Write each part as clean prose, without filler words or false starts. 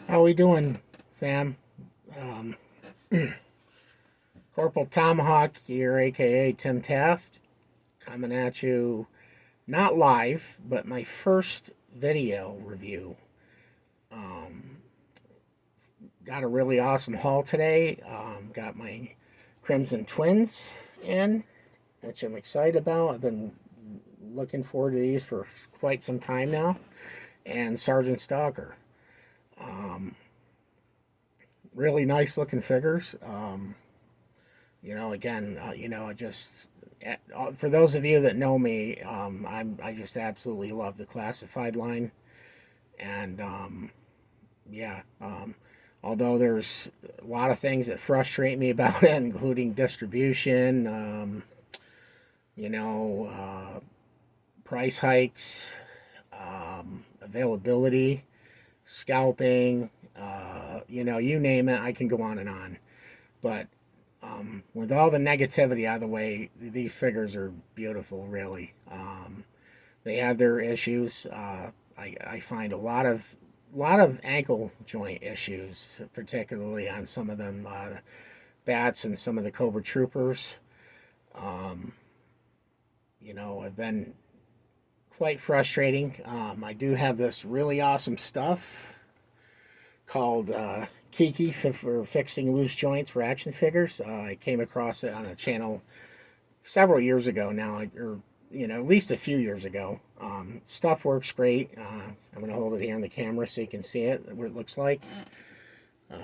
How we doing, fam? Um, Corporal Tomahawk here, aka Tim Taft, coming at you, not live, but my first video review. Um, got a really awesome haul today. Got my Crimson Twins in, which I'm excited about. I've been looking forward to these for quite some time now, and Sergeant Stalker. Um, really nice looking figures. Again, just for those of you that know me, I just absolutely love the classified line, and yeah, although there's a lot of things that frustrate me about it, including distribution, you know, uh, price hikes, availability, scalping, you name it, I can go on and on. But with all the negativity out of the way, these figures are beautiful, really. They have their issues. I find a lot of ankle joint issues, particularly on some of them bats and some of the Cobra Troopers. Um, have been quite frustrating. I do have this really awesome stuff called Kiki for fixing loose joints for action figures. I came across it on a channel several years ago now, or at least a few years ago. Stuff works great. I'm going to hold it here on the camera so you can see it, what it looks like.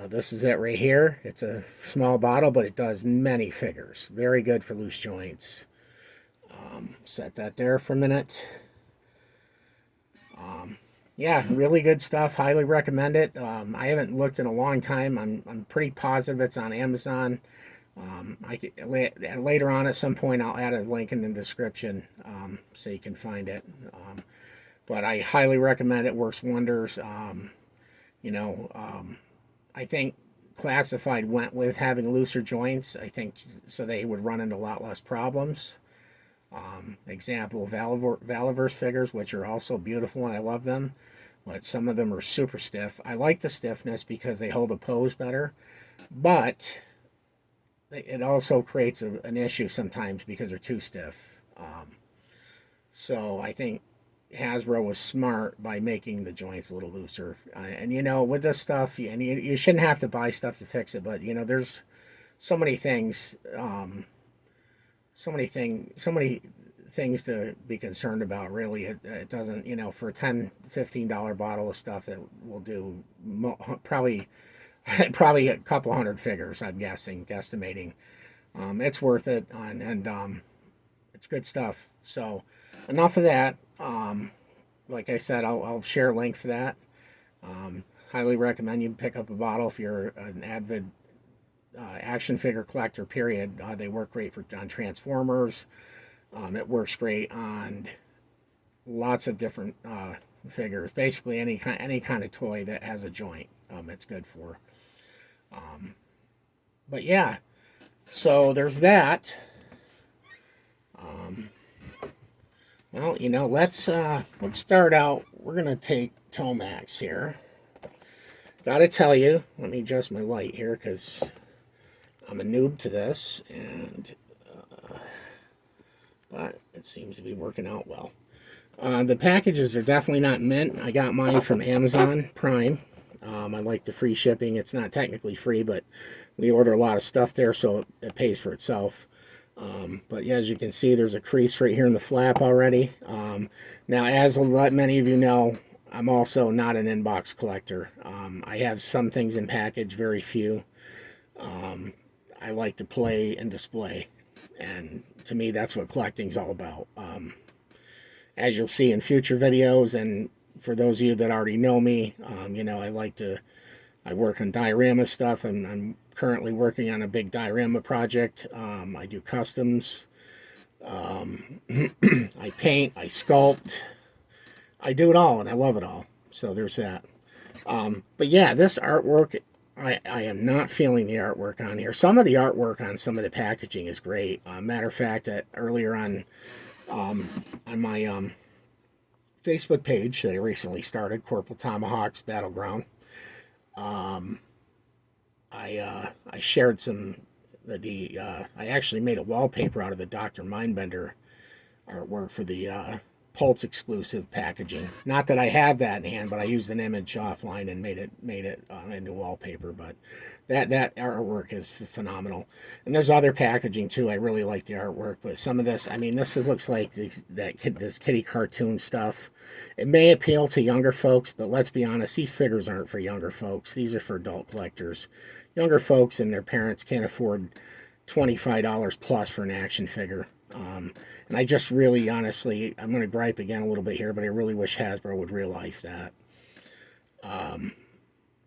This is it right here. It's a small bottle, but it does many figures. Very good for loose joints. Set that there for a minute. Yeah, really good stuff. Highly recommend it. I haven't looked in a long time. I'm pretty positive it's on Amazon. Later on at some point I'll add a link in the description so you can find it. But I highly recommend it. Works wonders. You know, I think Classified went with having looser joints. I think so they would run into a lot less problems. Example, Valiverse figures, which are also beautiful and I love them, but some of them are super stiff. I like the stiffness because they hold the pose better, but it also creates an issue sometimes because they're too stiff. So I think Hasbro was smart by making the joints a little looser. And with this stuff, you shouldn't have to buy stuff to fix it, but there's so many things. So many things to be concerned about, really. It doesn't, for a $10-15 bottle of stuff that will do probably probably a couple hundred figures, I'm guesstimating. It's worth it, and it's good stuff. So enough of that. Like I said, I'll share a link for that. Highly recommend you pick up a bottle if you're an avid action figure collector, period. They work great on Transformers. It works great on lots of different figures. Basically, any kind of toy that has a joint, it's good for. But yeah, so there's that. Um, well, let's start out. We're gonna take Tomax here. Gotta tell you, let me adjust my light here because I'm a noob to this, and but it seems to be working out well. The packages are definitely not mint. I got mine from Amazon Prime. I like the free shipping. It's not technically free, but we order a lot of stuff there, so it pays for itself. But yeah, as you can see, there's a crease right here in the flap already. Now, as many of you know, I'm also not an inbox collector. I have some things in package, very few. I like to play and display, and to me, that's what collecting's all about. As you'll see in future videos, and for those of you that already know me, I work on diorama stuff, and I'm currently working on a big diorama project. I do customs. I paint, I sculpt, I do it all, and I love it all. So there's that. But yeah, this artwork, I am not feeling the artwork on here. Some of the artwork on some of the packaging is great. Matter of fact, earlier on my Facebook page that I recently started, Corporal Tomahawk's Battleground, I shared some I actually made a wallpaper out of the Dr. Mindbender artwork for the Pulse exclusive packaging. Not that I have that in hand, but I used an image offline and made it into wallpaper. But that artwork is phenomenal. And there's other packaging too. I really like the artwork, but some of this, I mean, this looks like this kitty cartoon stuff. It may appeal to younger folks, but let's be honest, these figures aren't for younger folks. These are for adult collectors. Younger folks and their parents can't afford $25 plus for an action figure. And I just really, honestly, I'm going to gripe again a little bit here, but I really wish Hasbro would realize that.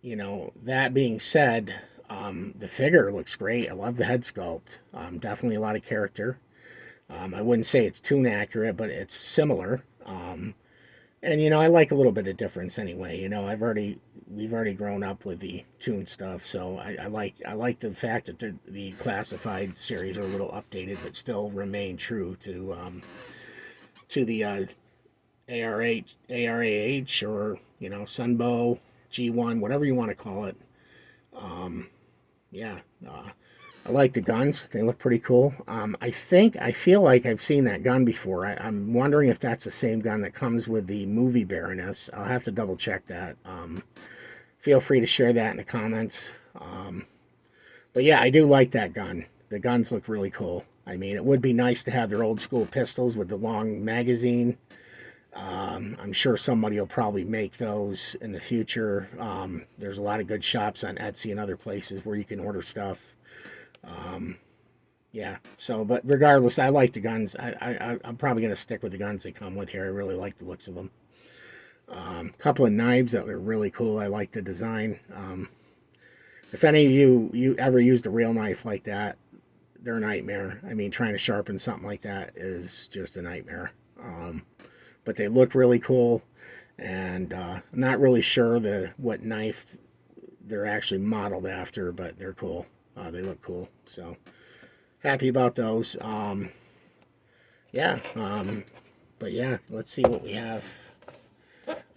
You know, that being said, the figure looks great. I love the head sculpt. Definitely a lot of character. I wouldn't say it's toon accurate, but it's similar. And you know, I like a little bit of difference anyway. You know, we've already grown up with the toon stuff, so I like the fact that the classified series are a little updated, but still remain true to the ARAH, or you know, Sunbow G1, whatever you want to call it. Yeah, I like the guns. They look pretty cool. I feel like I've seen that gun before. I'm wondering if that's the same gun that comes with the movie Baroness. I'll have to double check that. Feel free to share that in the comments. But yeah, I do like that gun. The guns look really cool. I mean, it would be nice to have their old school pistols with the long magazine. I'm sure somebody will probably make those in the future. There's a lot of good shops on Etsy and other places where you can order stuff. Yeah, so, but regardless, I like the guns. I'm probably going to stick with the guns they come with here. I really like the looks of them. A couple of knives that are really cool. I like the design. If any of you ever used a real knife like that, they're a nightmare. I mean, trying to sharpen something like that is just a nightmare. But they look really cool, and I'm not really sure what knife they're actually modeled after, but they're cool. They look cool, so happy about those. Yeah, but yeah, let's see what we have.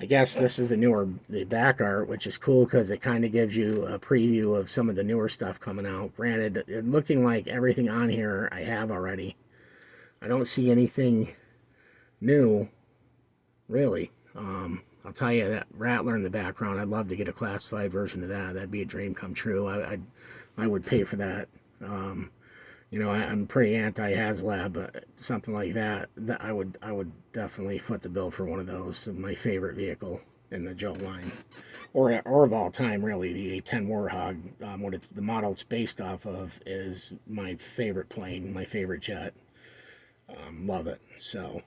I guess this is the back art, which is cool because it kind of gives you a preview of some of the newer stuff coming out. Granted, it looking like everything on here I have already. I don't see anything new, really. I'll tell you that Rattler in the background, I'd love to get a classified version of that. That'd be a dream come true. I would pay for that. You know, I'm pretty anti-HasLab, but something like that, I would definitely foot the bill for one of those. My favorite vehicle in the Joe line, or of all time, really. The A-10 Warhog, the model it's based off of, is my favorite plane, my favorite jet. Love it. So,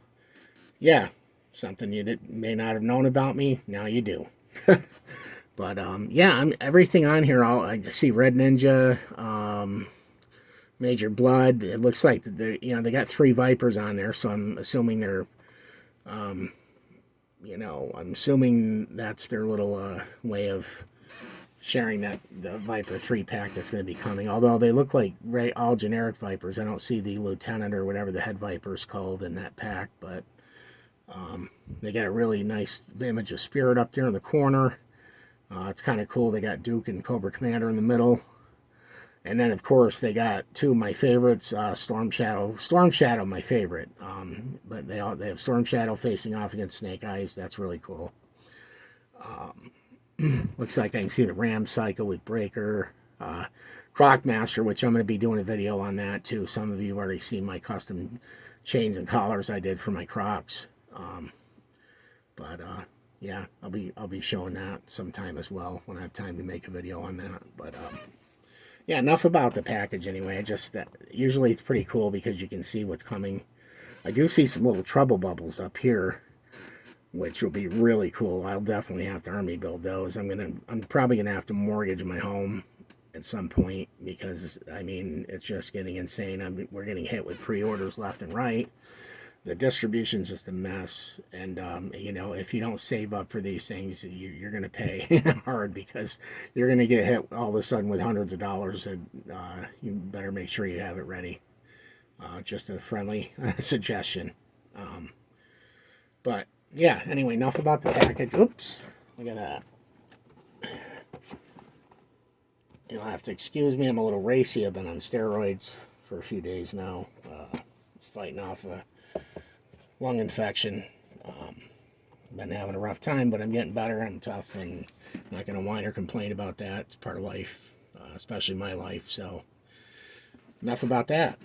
yeah, something you may not have known about me, now you do. But yeah, everything on here. I see Red Ninja, Major Blood. It looks like they got 3 Vipers on there, so I'm assuming they're, I'm assuming that's their little way of sharing the Viper 3 pack that's going to be coming. Although they look like all generic Vipers. I don't see the Lieutenant or whatever the head Viper is called in that pack, but they got a really nice image of Spirit up there in the corner. It's kind of cool. They got Duke and Cobra Commander in the middle. And then, of course, they got 2 of my favorites, Storm Shadow. Storm Shadow, my favorite. But they have Storm Shadow facing off against Snake Eyes. That's really cool. Looks like I can see the Ram Cycle with Breaker. Crocmaster, which I'm going to be doing a video on that, too. Some of you have already seen my custom chains and collars I did for my Crocs. Yeah, I'll be showing that sometime as well when I have time to make a video on that. But yeah, enough about the package anyway. Usually it's pretty cool because you can see what's coming. I do see some little trouble bubbles up here, which will be really cool. I'll definitely have to army build those. I'm probably gonna have to mortgage my home at some point because I mean it's just getting insane. We're getting hit with pre-orders left and right. The distribution's just a mess, and if you don't save up for these things, you're going to pay hard because you're going to get hit all of a sudden with hundreds of dollars, and you better make sure you have it ready. Just a friendly suggestion. But yeah, anyway, enough about the package. Oops, look at that. You'll have to excuse me, I'm a little racy. I've been on steroids for a few days now, fighting off a lung infection. Been having a rough time, but I'm getting better. I'm tough and not going to whine or complain about that. It's part of life, especially my life. So enough about that.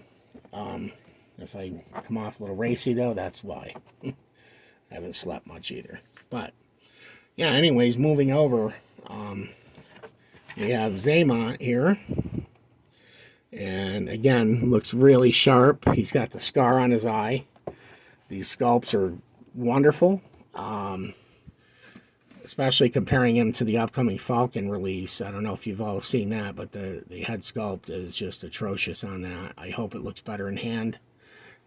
If I come off a little racy, though, that's why. I haven't slept much either. But yeah, anyways, moving over, we have Xamot here. And again, looks really sharp. He's got the scar on his eye. These sculpts are wonderful. Especially comparing him to the upcoming Falcon release. I don't know if you've all seen that, but the head sculpt is just atrocious on that. I hope it looks better in hand.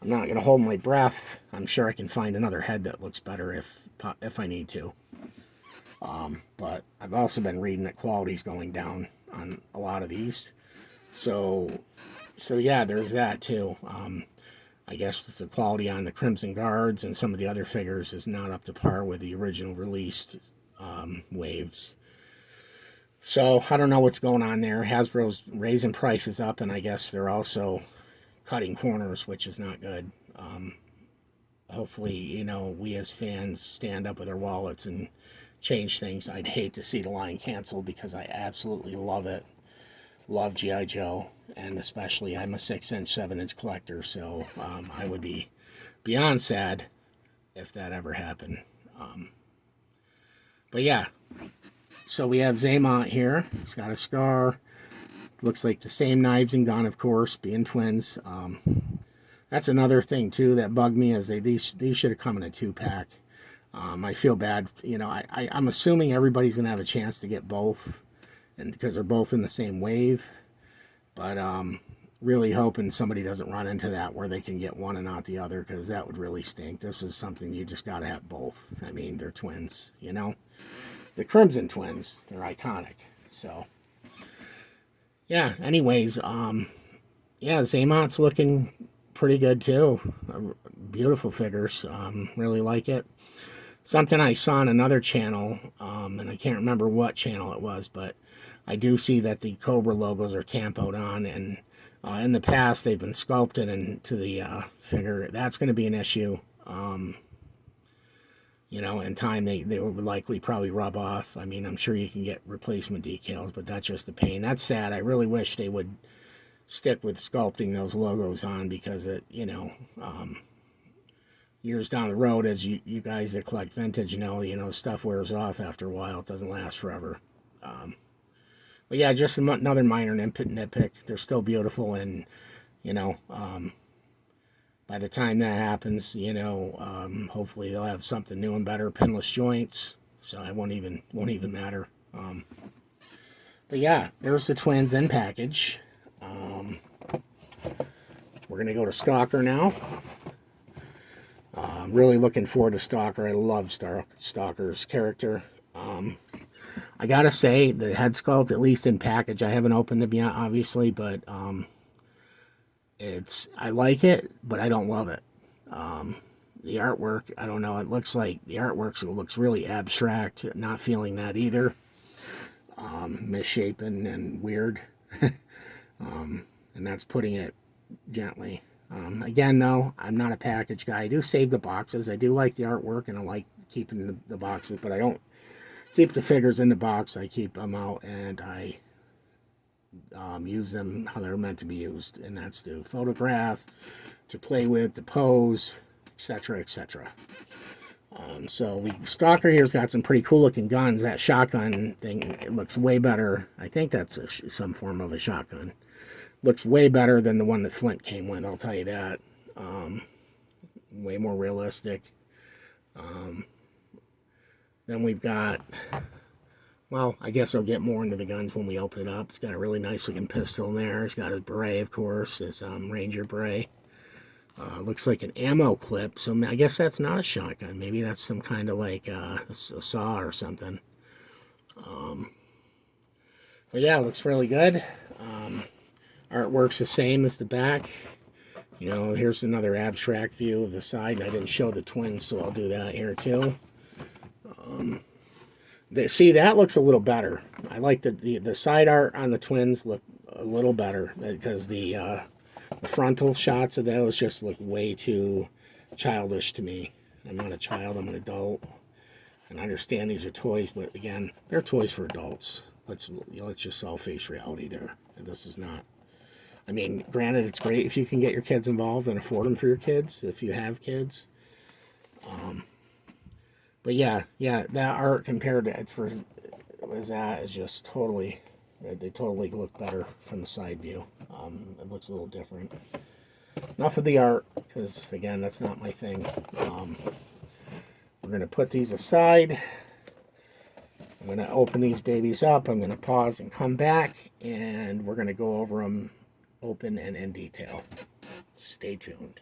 I'm not going to hold my breath. I'm sure I can find another head that looks better if I need to. But I've also been reading that quality's going down on a lot of these. So yeah, there's that too. I guess it's the quality on the Crimson Guards and some of the other figures is not up to par with the original released waves. So I don't know what's going on there. Hasbro's raising prices up, and I guess they're also cutting corners, which is not good. Hopefully, you know, we as fans stand up with our wallets and change things. I'd hate to see the line canceled because I absolutely love it. Love G.I. Joe, and especially I'm a 6-inch, 7-inch collector, so I would be beyond sad if that ever happened. But yeah, so we have Xamot here. He's got a scar. Looks like the same knives and gun, of course, being twins. That's another thing too that bugged me is these should have come in a 2-pack. I feel bad, you know. I'm assuming everybody's gonna have a chance to get both, and because they're both in the same wave. But really hoping somebody doesn't run into that where they can get one and not the other, because that would really stink. This is something you just got to have both. I mean, they're twins, you know. The Crimson Twins, they're iconic. So yeah, anyways, yeah, Xamot's looking pretty good too. Beautiful figures. Really like it. Something I saw on another channel, and I can't remember what channel it was, but I do see that the Cobra logos are tampoed on, and in the past they've been sculpted into the figure. That's going to be an issue. You know, in time they would likely probably rub off. I mean, I'm sure you can get replacement decals, but that's just a pain. That's sad. I really wish they would stick with sculpting those logos on, because it, you know, years down the road, as you guys that collect vintage know, stuff wears off after a while. It doesn't last forever. But yeah, just another minor nitpick. They're still beautiful, and you know, by the time that happens, you know, hopefully they'll have something new and better, pinless joints, so it won't even matter. But yeah, there's the twins in package. We're gonna go to Stalker now. Really looking forward to Stalker. I love Stalker's character. I gotta say, the head sculpt, at least in package, I haven't opened it yet, obviously, but I like it, but I don't love it. The artwork, I don't know, it looks like the artwork looks really abstract. Not feeling that either. Misshapen and weird. And that's putting it gently. Again, though, I'm not a package guy. I do save the boxes. I do like the artwork, and I like keeping the boxes, but I don't keep the figures in the box. I keep them out, and I use them how they're meant to be used, and that's to photograph, to play with, to pose, etc., etc. So Stalker here's got some pretty cool looking guns. That shotgun thing, it looks way better. I think that's some form of a shotgun. Looks way better than the one that Flint came with, I'll tell you that. Way more realistic. Then we've got, well, I guess I'll get more into the guns when we open it up. It's got a really nice looking pistol in there. It's got his beret, of course, his Ranger beret. Looks like an ammo clip, so I guess that's not a shotgun. Maybe that's some kind of like a saw or something. But yeah, it looks really good. Artwork's the same as the back. You know, here's another abstract view of the side. I didn't show the twins, so I'll do that here too. See, that looks a little better. I like the side art on the twins look a little better because the frontal shots of those just look way too childish to me. I'm not a child, I'm an adult. And I understand these are toys, but again, they're toys for adults. Let's just all face reality there. This is not. I mean, granted, it's great if you can get your kids involved and afford them for your kids, if you have kids. But yeah, that art compared to is just totally, they totally look better from the side view. It looks a little different. Enough of the art, because again, that's not my thing. We're going to put these aside. I'm going to open these babies up. I'm going to pause and come back, and we're going to go over them open and in detail. Stay tuned.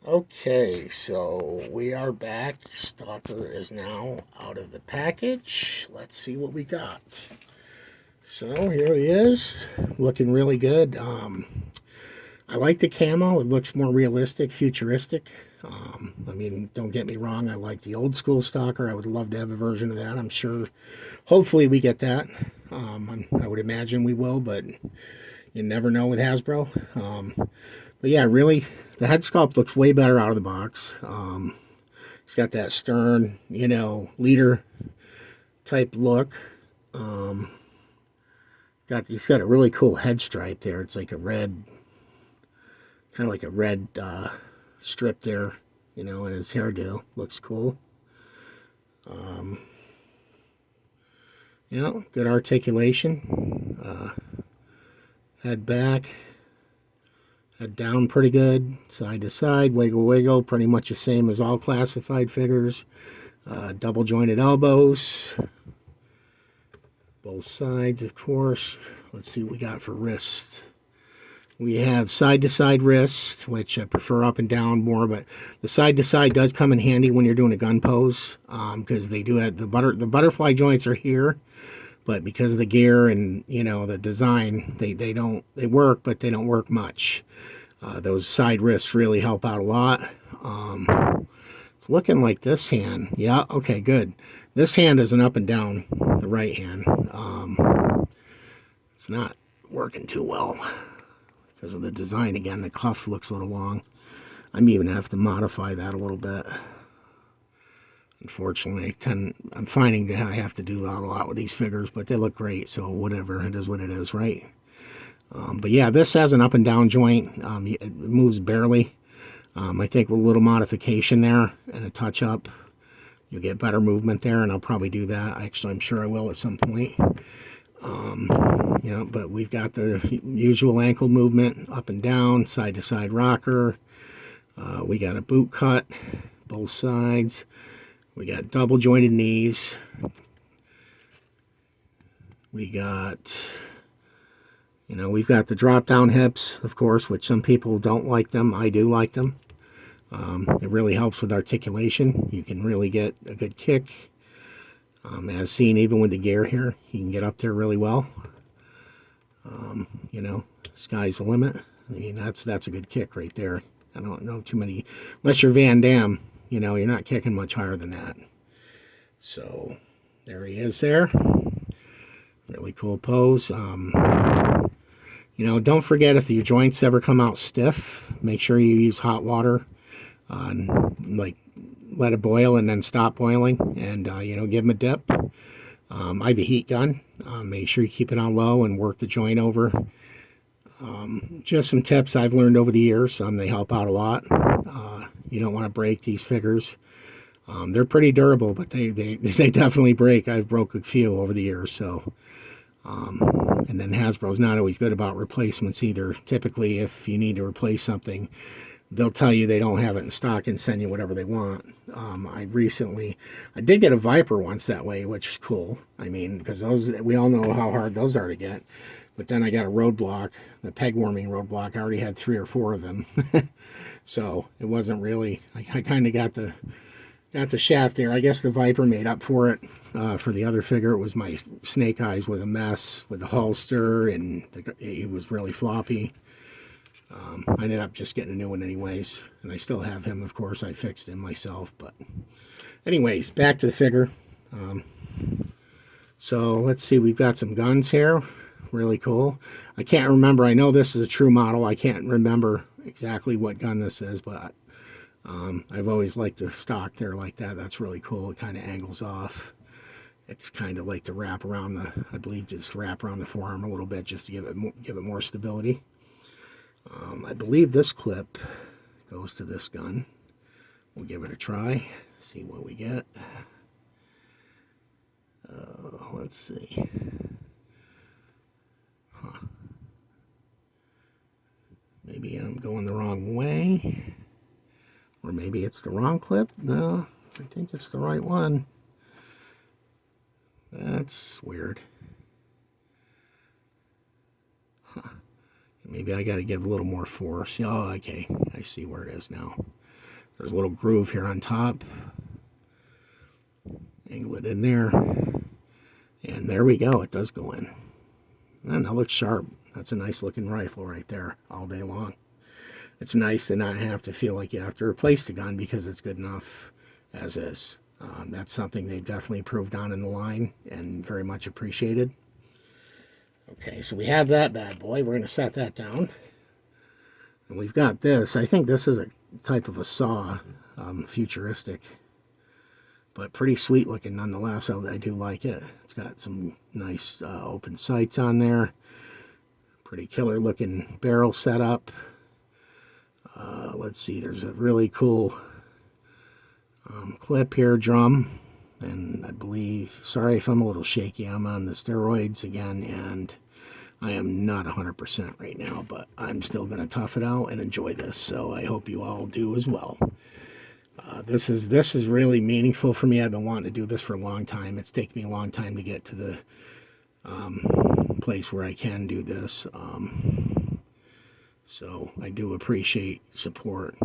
Okay, so we are back. Stalker is now out of the package. Let's see what we got. So here he is, looking really good. I like the camo. It looks more realistic, futuristic. I mean, don't get me wrong, I like the old school Stalker. I would love to have a version of that. I'm sure, hopefully we get that. I would imagine we will, but you never know with Hasbro. But yeah, really, the head sculpt looks way better out of the box. It's got that stern, leader type look. He's got a really cool head stripe there. It's like a red, kind of like a red strip there, in his hairdo. Looks cool. Good articulation. Head back. Head down pretty good. Side to side, wiggle, wiggle. Pretty much the same as all classified figures. Double jointed elbows. Both sides, of course. Let's see what we got for wrists. We have side-to-side wrists, which I prefer up and down more, but the side-to-side does come in handy when you're doing a gun pose, because they do have the butterfly joints are here, but because of the gear and the design, they work, but they don't work much. Those side wrists really help out a lot. It's looking like this hand. Yeah, okay, good. This hand is an up and down, the right hand. It's not working too well because of the design. Again, the cuff looks a little long. I'm even have to modify that a little bit. Unfortunately, I'm finding that I have to do that a lot with these figures, but they look great, so whatever. It is what it is, right? But yeah, this has an up and down joint. It moves barely. I think with a little modification there and a touch up, you'll get better movement there, and I'll probably do that. Actually, I'm sure I will at some point. But we've got the usual ankle movement, up and down, side to side rocker. We got a boot cut, both sides. We got double jointed knees. We got, we've got the drop down hips, of course, which some people don't like them. I do like them. It really helps with articulation. You can really get a good kick. As seen even with the gear here, you can get up there really well. Sky's the limit. I mean, that's a good kick right there. I don't know too many, unless you're Van Damme, you're not kicking much higher than that. So there he is there. Really cool pose. Don't forget, if your joints ever come out stiff, make sure you use hot water. Let it boil and then stop boiling, and give them a dip. I have a heat gun. Make sure you keep it on low and work the joint over. Just some tips I've learned over the years. They help out a lot. You don't want to break these figures. They're pretty durable, but they definitely break. I've broke a few over the years. So, and then Hasbro's not always good about replacements either. Typically, if you need to replace something, they'll tell you they don't have it in stock and send you whatever they want. I did get a Viper once that way, which is cool. I mean, because we all know how hard those are to get. But then I got a roadblock, the peg warming roadblock. I already had 3 or 4 of them. So it wasn't really, I kind of got the shaft there. I guess the Viper made up for it. For the other figure, it was my Snake Eyes was a mess with the holster, and it was really floppy. I ended up just getting a new one anyways, and I still have him, of course. I fixed him myself, but anyways, back to the figure. So let's see, we've got some guns here. Really cool. I can't remember. I know this is a true model. I can't remember exactly what gun this is, but I've always liked the stock there like that. That's really cool. It kind of angles off. It's kind of like to wrap around the, I believe, just wrap around the forearm a little bit just to give it more stability. I believe this clip goes to this gun. We'll give it a try. See what we get. Let's see. Maybe I'm going the wrong way. Or maybe it's the wrong clip. No, I think it's the right one. That's weird. Huh. Maybe I got to give a little more force. Oh, okay. I see where it is now. There's a little groove here on top. Angle it in there. And there we go. It does go in. And that looks sharp. That's a nice looking rifle right there all day long. It's nice to not have to feel like you have to replace the gun because it's good enough as is. That's something they definitely improved on in the line and very much appreciated. Okay, so we have that bad boy. We're going to set that down. And we've got this. I think this is a type of a saw, futuristic, but pretty sweet looking nonetheless. I do like it. It's got some nice open sights on there. Pretty killer looking barrel setup. Let's see, there's a really cool clip here, drum, and I believe, sorry if I'm a little shaky, I'm on the steroids again, and I am not 100% right now, but I'm still going to tough it out and enjoy this, so I hope you all do as well. This is really meaningful for me. I've been wanting to do this for a long time. It's taken me a long time to get to the place where I can do this. So I do appreciate support.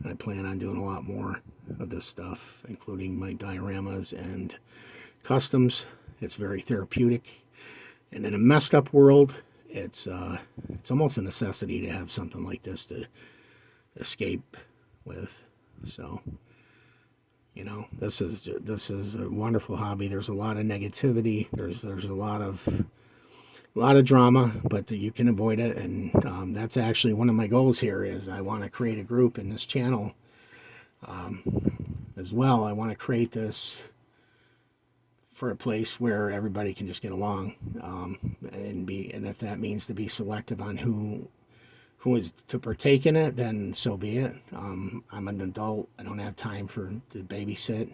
I plan on doing a lot more of this stuff, including my dioramas and customs. It's very therapeutic. And in a messed up world, it's almost a necessity to have something like this to escape with. So, you know, this is a wonderful hobby. There's a lot of negativity. There's a lot of drama, but you can avoid it. And that's actually one of my goals here. Is I want to create a group in this channel as well. I want to create this for a place where everybody can just get along, and if that means to be selective on who is to partake in it, then so be it. I'm an adult. I don't have time to babysit.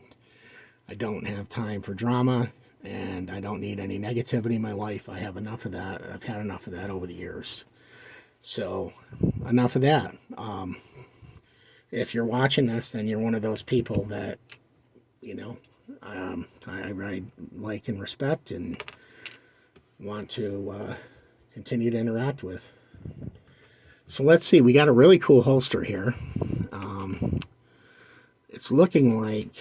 I don't have time for drama, and I don't need any negativity in my life. I have enough of that. I've had enough of that over the years. So enough of that. If you're watching this, then you're one of those people that, you know, I like and respect and want to continue to interact with. So let's see, we got a really cool holster here. It's looking like,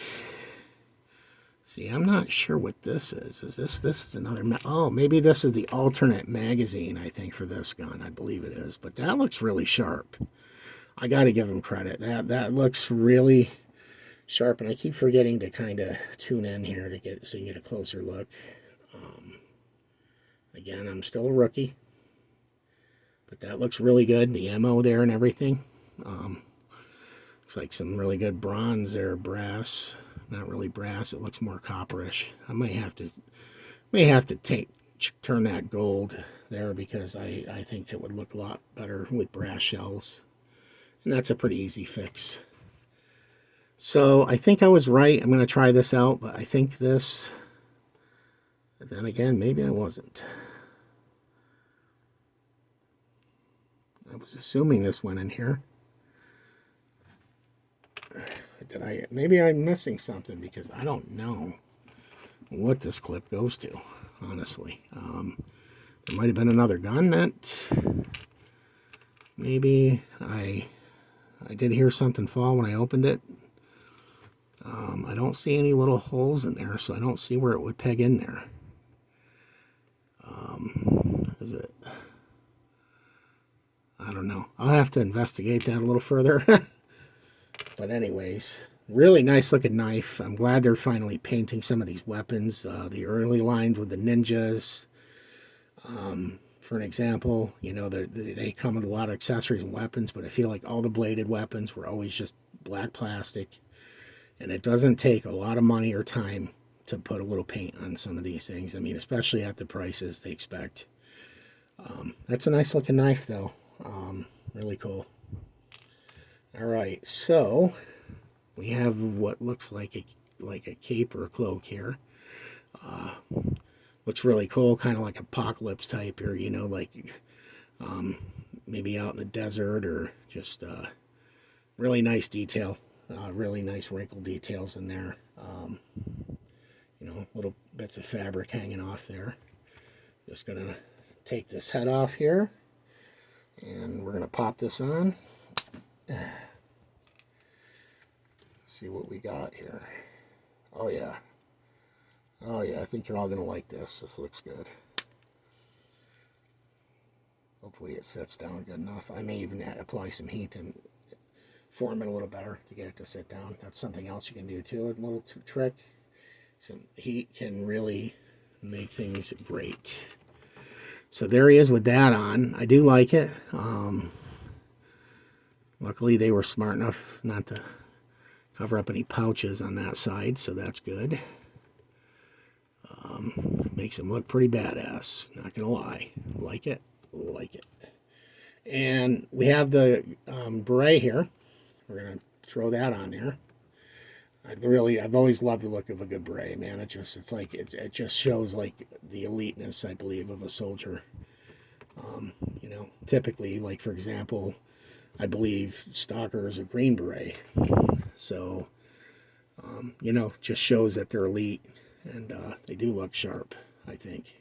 see, I'm not sure what this is. This is another, oh, maybe this is the alternate magazine, I think, for this gun. I believe it is, but that looks really sharp. I got to give them credit. That looks really sharp, and I keep forgetting to kind of tune in here to get so you get a closer look. Again, I'm still a rookie, but that looks really good. The ammo there and everything. Looks like some really good bronze there, brass. Not really brass. It looks more copperish. I may have to turn that gold there because I think it would look a lot better with brass shells, and that's a pretty easy fix. So I think I was right. I'm going to try this out, but I think this, then again, maybe I wasn't. I was assuming this went in here. Maybe I'm missing something because I don't know what this clip goes to, honestly. There might have been another gun that maybe I did hear something fall when I opened it. I don't see any little holes in there, so I don't see where it would peg in there. Is it? I don't know. I'll have to investigate that a little further. But anyways, Really nice looking knife. I'm glad they're finally painting some of these weapons. The early lines with the ninjas, for an example, you know, they come with a lot of accessories and weapons, but I feel like all the bladed weapons were always just black plastic, and it doesn't take a lot of money or time to put a little paint on some of these things. I mean, especially at the prices they expect. That's a nice looking knife, though. Really cool. All right, so we have what looks like a cape or a cloak here. Looks really cool, kind of like apocalypse type here, you know, like maybe out in the desert, or just really nice detail. Really nice wrinkle details in there. You know, little bits of fabric hanging off there. Just gonna take this head off here, and we're gonna pop this on. See what we got here. Oh yeah. Oh yeah, I think you're all gonna like this. This looks good. Hopefully it sits down good enough. I may even apply some heat and form it a little better to get it to sit down. That's something else you can do too. A little trick. Some heat can really make things great. So there he is with that on. I do like it. Luckily they were smart enough not to cover up any pouches on that side, so that's good. Makes him look pretty badass, not gonna lie. Like it, like it. And we have the beret here. We're gonna throw that on there. I've always loved the look of a good beret, man. It just shows like the eliteness, I believe, of a soldier. You know, typically, like for example, I believe Stalker is a green beret. So, you know, just shows that they're elite, and they do look sharp, I think.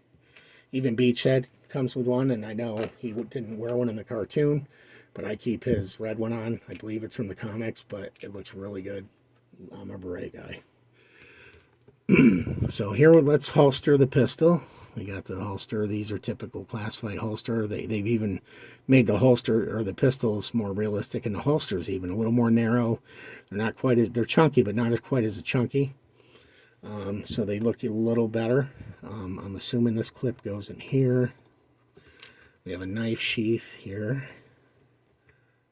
Even Beachhead comes with one, and I know he didn't wear one in the cartoon, but I keep his red one on. I believe it's from the comics, but it looks really good. I'm a beret guy. So here, let's holster the pistol. We got the holster. These are typical classified holster. They've even made the holster or the pistols more realistic, and the holsters even a little more narrow. They're not quite as, they're chunky, but not as quite as chunky. So they look a little better. I'm assuming this clip goes in here. We have a knife sheath here.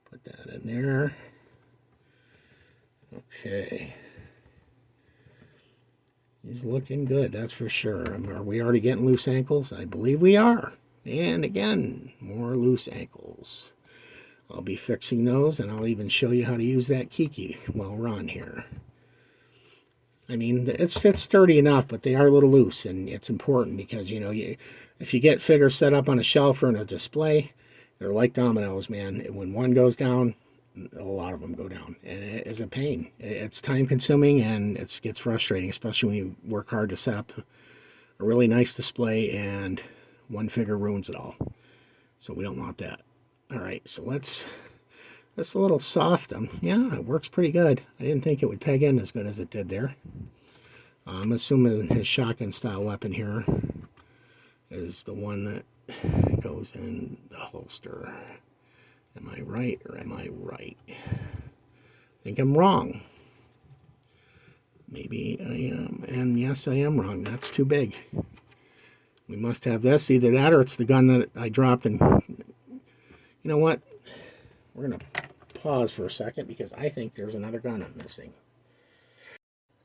Put that in there. Okay. He's looking good, that's for sure. Are we already getting loose ankles? I believe we are. And again, more loose ankles. I'll be fixing those, and I'll even show you how to use that kiki while we're on here. I mean, it's sturdy enough, but they are a little loose, and it's important because, you know, if you get figures set up on a shelf or in a display, they're like dominoes, man. When one goes down, a lot of them go down, and it is a pain. It's time consuming, and it gets frustrating, especially when you work hard to set up a really nice display and one figure ruins it all. So we don't want that. All right, so let's a little soft. Yeah, it works pretty good. I didn't think it would peg in as good as it did there. I'm assuming his shotgun style weapon here is the one that goes in the holster. Am I right or am I right? I think I'm wrong. Maybe I am. And yes, I am wrong. That's too big. We must have this. Either that or it's the gun that I dropped. And you know what? We're going to pause for a second because I think there's another gun I'm missing.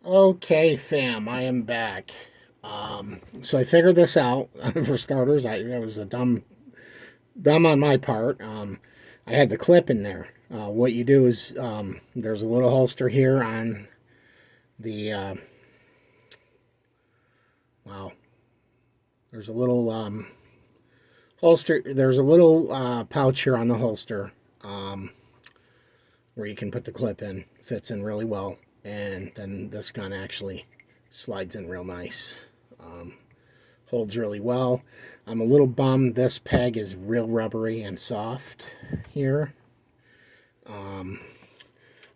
Okay, fam. I am back. So I figured this out. For starters, it was a dumb on my part. I had the clip in there. What you do is there's a little holster here on the wow. There's a little holster. There's a little pouch here on the holster where you can put the clip in. Fits in really well, and then this gun actually slides in real nice. Holds really well. I'm a little bummed this peg is real rubbery and soft here.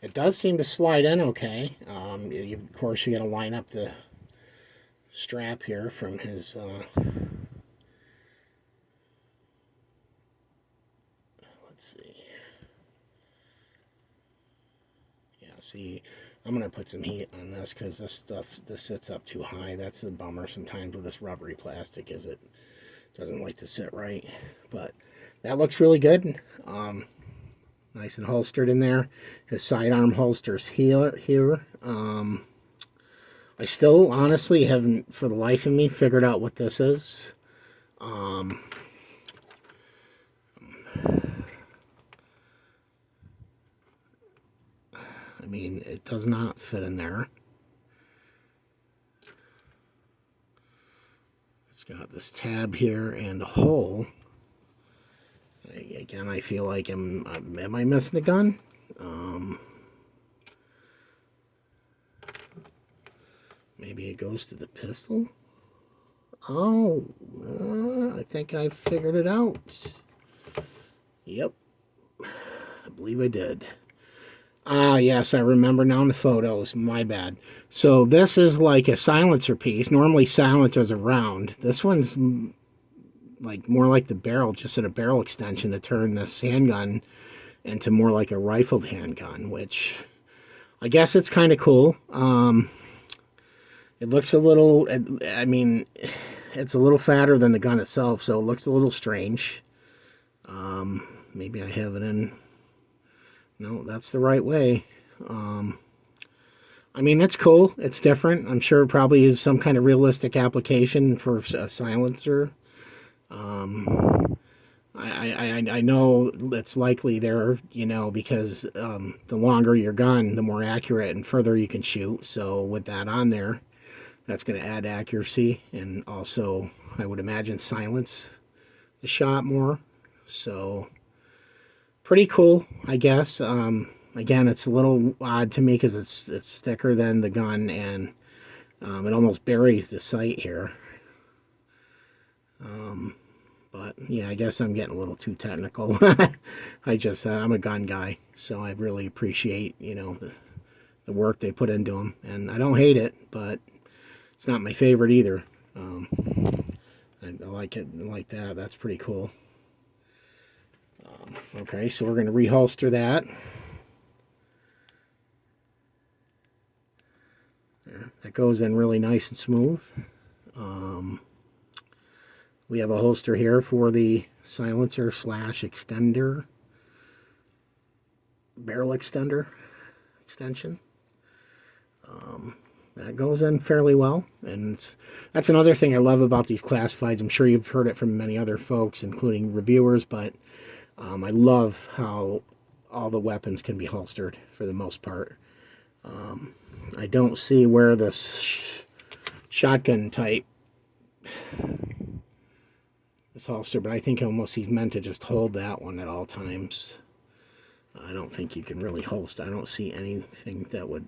It does seem to slide in okay. Of course, you got to line up the strap here from his let's see. Yeah, see, I'm going to put some heat on this because this sits up too high. That's the bummer sometimes with this rubbery plastic, is it doesn't like to sit right. But that looks really good. Nice and holstered in there. His sidearm holsters here. I still honestly haven't, for the life of me, figured out what this is. I mean, it does not fit in there. It's got this tab here and a hole. Again, I feel like am I missing a gun? Maybe it goes to the pistol. Oh, I think I figured it out. Yep, I believe I did. Ah, yes, I remember now in the photos. My bad. So this is like a silencer piece. Normally silencers are round. This one's like more like the barrel, just at a barrel extension to turn this handgun into more like a rifled handgun, which I guess it's kind of cool. It looks a little, I mean, it's a little fatter than the gun itself, so it looks a little strange. Maybe I have it in. No, that's the right way. I mean, it's cool. It's different. I'm sure it probably is some kind of realistic application for a silencer. I know it's likely there, you know, because the longer your gun, the more accurate and further you can shoot. So with that on there, that's going to add accuracy and also, I would imagine, silence the shot more. So pretty cool, I guess. Again, it's a little odd to me because it's thicker than the gun, and it almost buries the sight here. But yeah, I guess I'm getting a little too technical. I'm a gun guy, so I really appreciate, you know, the work they put into them, and I don't hate it, but it's not my favorite either. I like it like that. That's pretty cool. Okay, so we're going to reholster that. There, that goes in really nice and smooth. We have a holster here for the silencer slash extender, barrel extension. That goes in fairly well, and that's another thing I love about these classifieds. I'm sure you've heard it from many other folks, including reviewers, but I love how all the weapons can be holstered for the most part. I don't see where this shotgun type is holstered, but I think almost he's meant to just hold that one at all times. I don't think you can really holster. I don't see anything that would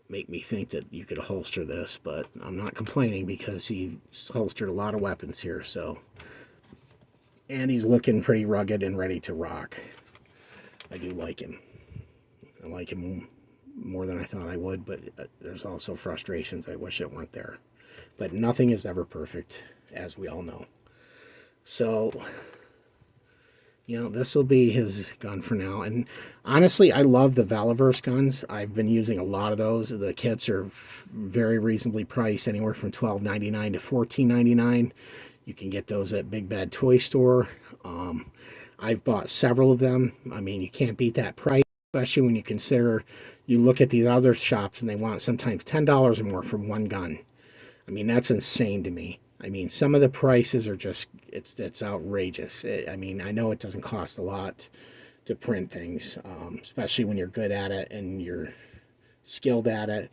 make me think that you could holster this, but I'm not complaining because he's holstered a lot of weapons here, so. And he's looking pretty rugged and ready to rock. I do like him. I like him more than I thought I would, but there's also frustrations. I wish it weren't there. But nothing is ever perfect, as we all know. So, you know, this will be his gun for now. And honestly, I love the Valiverse guns. I've been using a lot of those. The kits are very reasonably priced, anywhere from $12.99 to $14.99. You can get those at Big Bad Toy Store. I've bought several of them. I mean, you can't beat that price, especially when you consider, you look at these other shops and they want sometimes $10 or more for one gun. I mean, that's insane to me. I mean, some of the prices are just, it's outrageous. I mean, I know it doesn't cost a lot to print things, especially when you're good at it and you're skilled at it,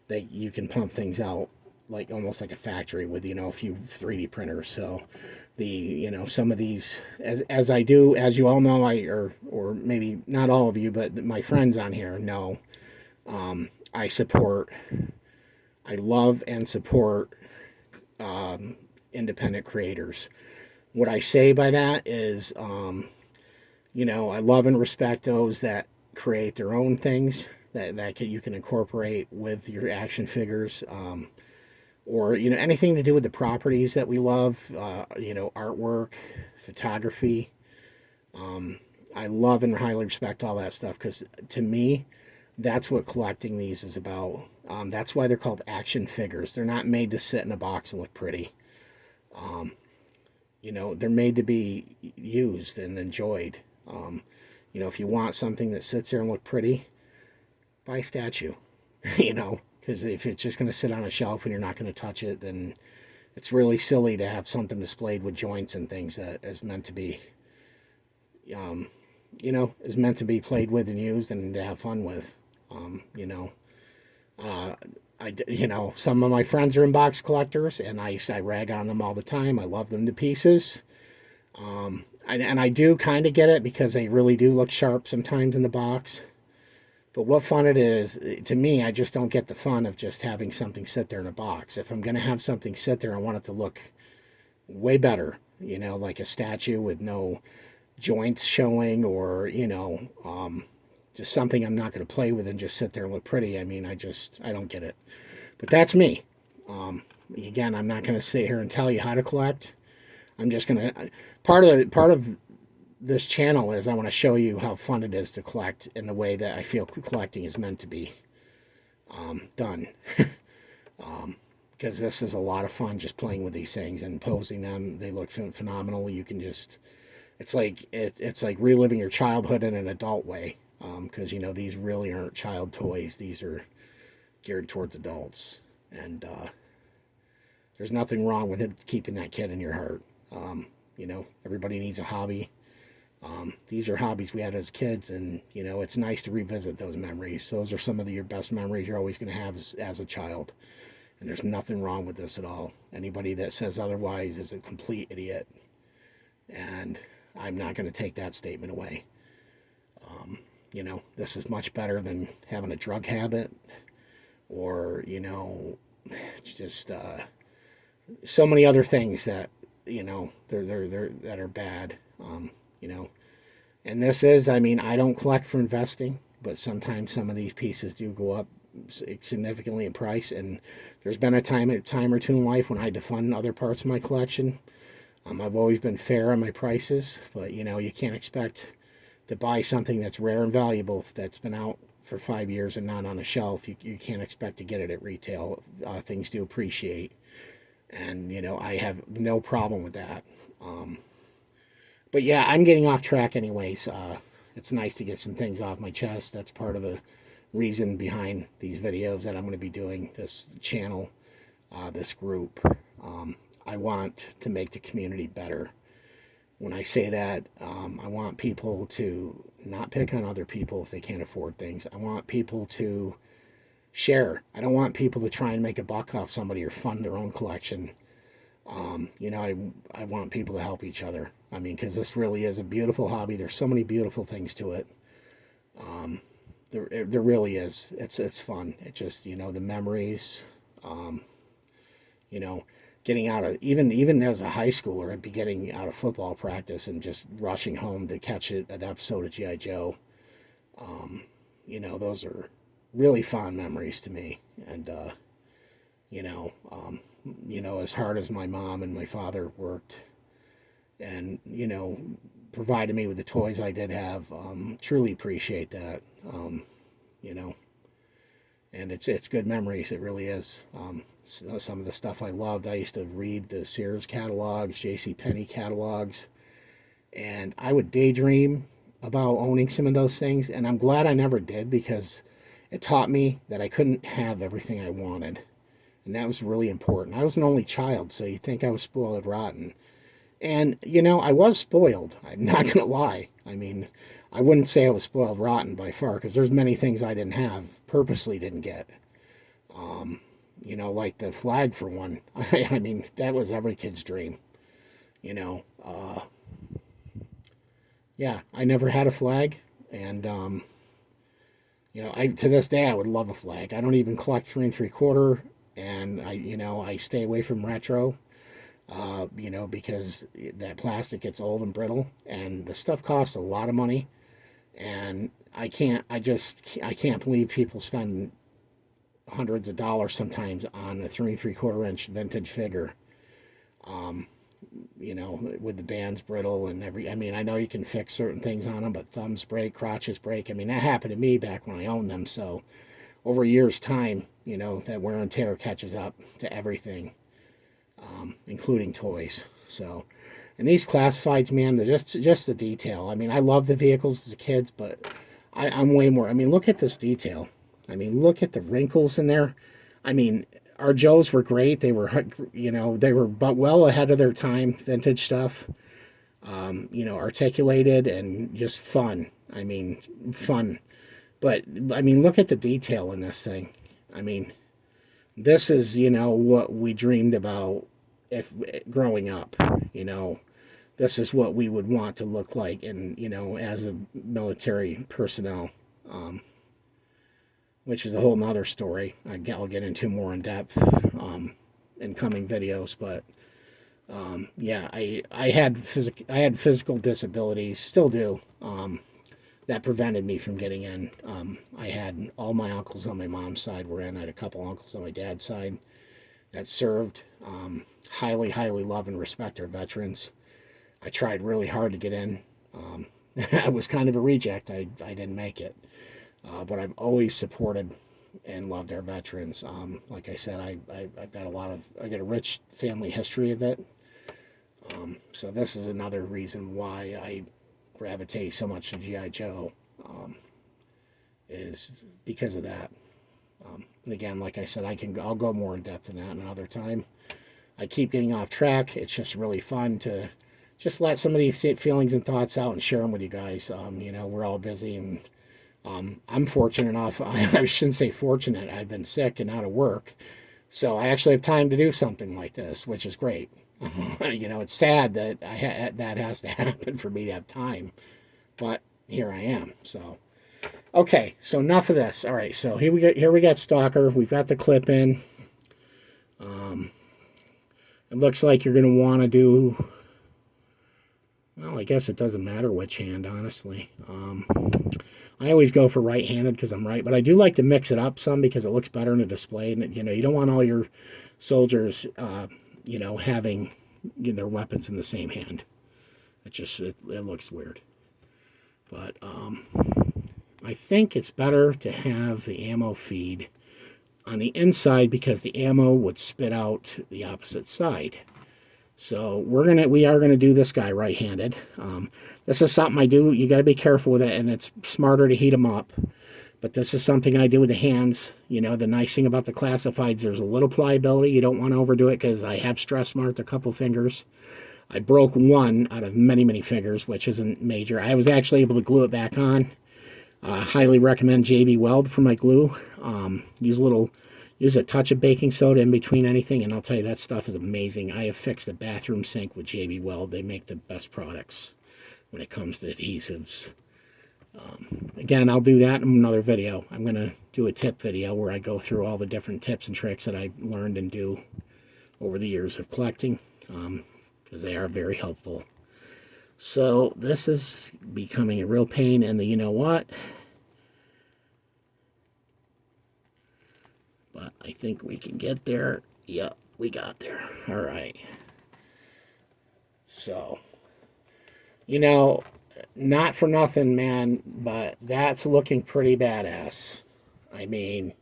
that you can pump things out like almost like a factory with, you know, a few 3D printers. So you know, some of these, as I do, as you all know, or maybe not all of you, but my friends on here know, I love and support independent creators. What I say by that is, you know, I love and respect those that create their own things that you can incorporate with your action figures, or, you know, anything to do with the properties that we love, you know, artwork, photography. I love and highly respect all that stuff because to me, That's what collecting these is about. That's why they're called action figures. They're not made to sit in a box and look pretty. Um, they're made to be used and enjoyed. If you want something that sits there and look pretty, buy a statue. Because if it's just going to sit on a shelf and you're not going to touch it, then it's really silly to have something displayed with joints and things that is meant to be, is meant to be played with and used and to have fun with. Some of my friends are inbox collectors, and I rag on them all the time. I love them to pieces. And I do kind of get it because they really do look sharp sometimes in the box. But what fun it is, to me, I just don't get the fun of just having something sit there in a box. If I'm going to have something sit there, I want it to look way better, like a statue with no joints showing, or, just something I'm not going to play with and just sit there and look pretty. I mean, I don't get it. But that's me. Again, I'm not going to sit here and tell you how to collect. I'm just going to, part of this channel is I want to show you how fun it is to collect in the way that I feel collecting is meant to be done. Because this is a lot of fun just playing with these things and posing them. They look phenomenal. You can just, it's like reliving your childhood in an adult way. Because, these really aren't child toys. These are geared towards adults. And there's nothing wrong with it, keeping that kid in your heart. Everybody needs a hobby. These are hobbies we had as kids, and, it's nice to revisit those memories. Those are some of your best memories you're always going to have as a child. And there's nothing wrong with this at all. Anybody that says otherwise is a complete idiot. And I'm not going to take that statement away. This is much better than having a drug habit or, just so many other things that, they're that are bad, And this is, I don't collect for investing, but sometimes some of these pieces do go up significantly in price. And there's been a time or two in life when I had to fund other parts of my collection. I've always been fair on my prices, but, you can't expect to buy something that's rare and valuable that's been out for 5 years and not on a shelf. You can't expect to get it at retail. Things do appreciate. And, I have no problem with that. But yeah, I'm getting off track anyways. It's nice to get some things off my chest. That's part of the reason behind these videos that I'm going to be doing, this channel, this group. I want to make the community better. When I say that, I want people to not pick on other people if they can't afford things. I want people to share. I don't want people to try and make a buck off somebody or fund their own collection. I want people to help each other. Because this really is a beautiful hobby. There's so many beautiful things to it. There really is. It's fun. It just, the memories, getting out of, even as a high schooler, I'd be getting out of football practice and just rushing home to catch an episode of G.I. Joe. Those are really fond memories to me. And, as hard as my mom and my father worked and, provided me with the toys I did have, truly appreciate that, and it's good memories. It really is. Some of the stuff I loved, I used to read the Sears catalogs, JCPenney catalogs, and I would daydream about owning some of those things, and I'm glad I never did, because it taught me that I couldn't have everything I wanted, and that was really important. I was an only child, so you'd think I was spoiled rotten, and, I was spoiled. I'm not going to lie. I wouldn't say I was spoiled rotten by far, because there's many things I didn't have, purposely didn't get. Like the flag for one. That was every kid's dream. Yeah, I never had a flag, and, to this day I would love a flag. I don't even collect 3 3/4, and I stay away from retro. Because that plastic gets old and brittle, and the stuff costs a lot of money, and I can't believe people spend hundreds of dollars sometimes on a 3 3/4 inch vintage figure. you know, with the bands brittle and I mean, I know you can fix certain things on them, but thumbs break, crotches break. I mean, that happened to me back when I owned them. So over a year's time, you know, that wear and tear catches up to everything, including toys. So, and these classifieds, man, they're just the detail. I mean, I love the vehicles as a kid, but I'm way more. I mean, look at this detail. I mean, look at the wrinkles in there. I mean, our Joes were great. They were, you know, they were but well ahead of their time. Vintage stuff, you know, articulated and just fun. I mean, fun. But I mean, look at the detail in this thing. I mean, this is, you know, what we dreamed about if growing up. You know, this is what we would want to look like, and you know, as a military personnel. Which is a whole nother story. I'll get into more in depth in coming videos. But yeah, I had physical disabilities, still do, that prevented me from getting in. I had all my uncles on my mom's side were in. I had a couple uncles on my dad's side that served. Highly, highly love and respect our veterans. I tried really hard to get in. I was kind of a reject. I didn't make it. But I've always supported and loved our veterans. Like I said, I've got I got a rich family history of it. So this is another reason why I gravitate so much to G.I. Joe, is because of that. And again, like I said, I'll go more in depth in that another time. I keep getting off track. It's just really fun to just let some of these feelings and thoughts out and share them with you guys. You know, we're all busy, and I'm fortunate enough. I shouldn't say fortunate. I've been sick and out of work, so I actually have time to do something like this, which is great. You know, it's sad that that has to happen for me to have time, but here I am. So, okay, so enough of this. All right, so here we got Stalker. We've got the clip in. It looks like you're going to want to do. Well, I guess it doesn't matter which hand, honestly. I always go for right-handed because I'm right, but I do like to mix it up some because it looks better in a display. And you know, you don't want all your soldiers, you know, having their weapons in the same hand. It looks weird. But I think it's better to have the ammo feed on the inside because the ammo would spit out the opposite side. So we are gonna do this guy right-handed. This is something I do. You got to be careful with it, and it's smarter to heat them up. But this is something I do with the hands. You know, the nice thing about the classifieds, there's a little pliability. You don't want to overdo it because I have stress marked a couple fingers. I broke one out of many, many fingers, which isn't major. I was actually able to glue it back on. Highly recommend JB Weld for my glue. Use a touch of baking soda in between anything, and I'll tell you, that stuff is amazing. I have fixed a bathroom sink with JB Weld. They make the best products when it comes to adhesives. Again, I'll do that in another video. I'm going to do a tip video where I go through all the different tips and tricks that I've learned and do over the years of collecting, because they are very helpful. So this is becoming a real pain in the you know what. But I think we can get there. Yep, we got there. All right. So, you know, not for nothing, man, but that's looking pretty badass. I mean,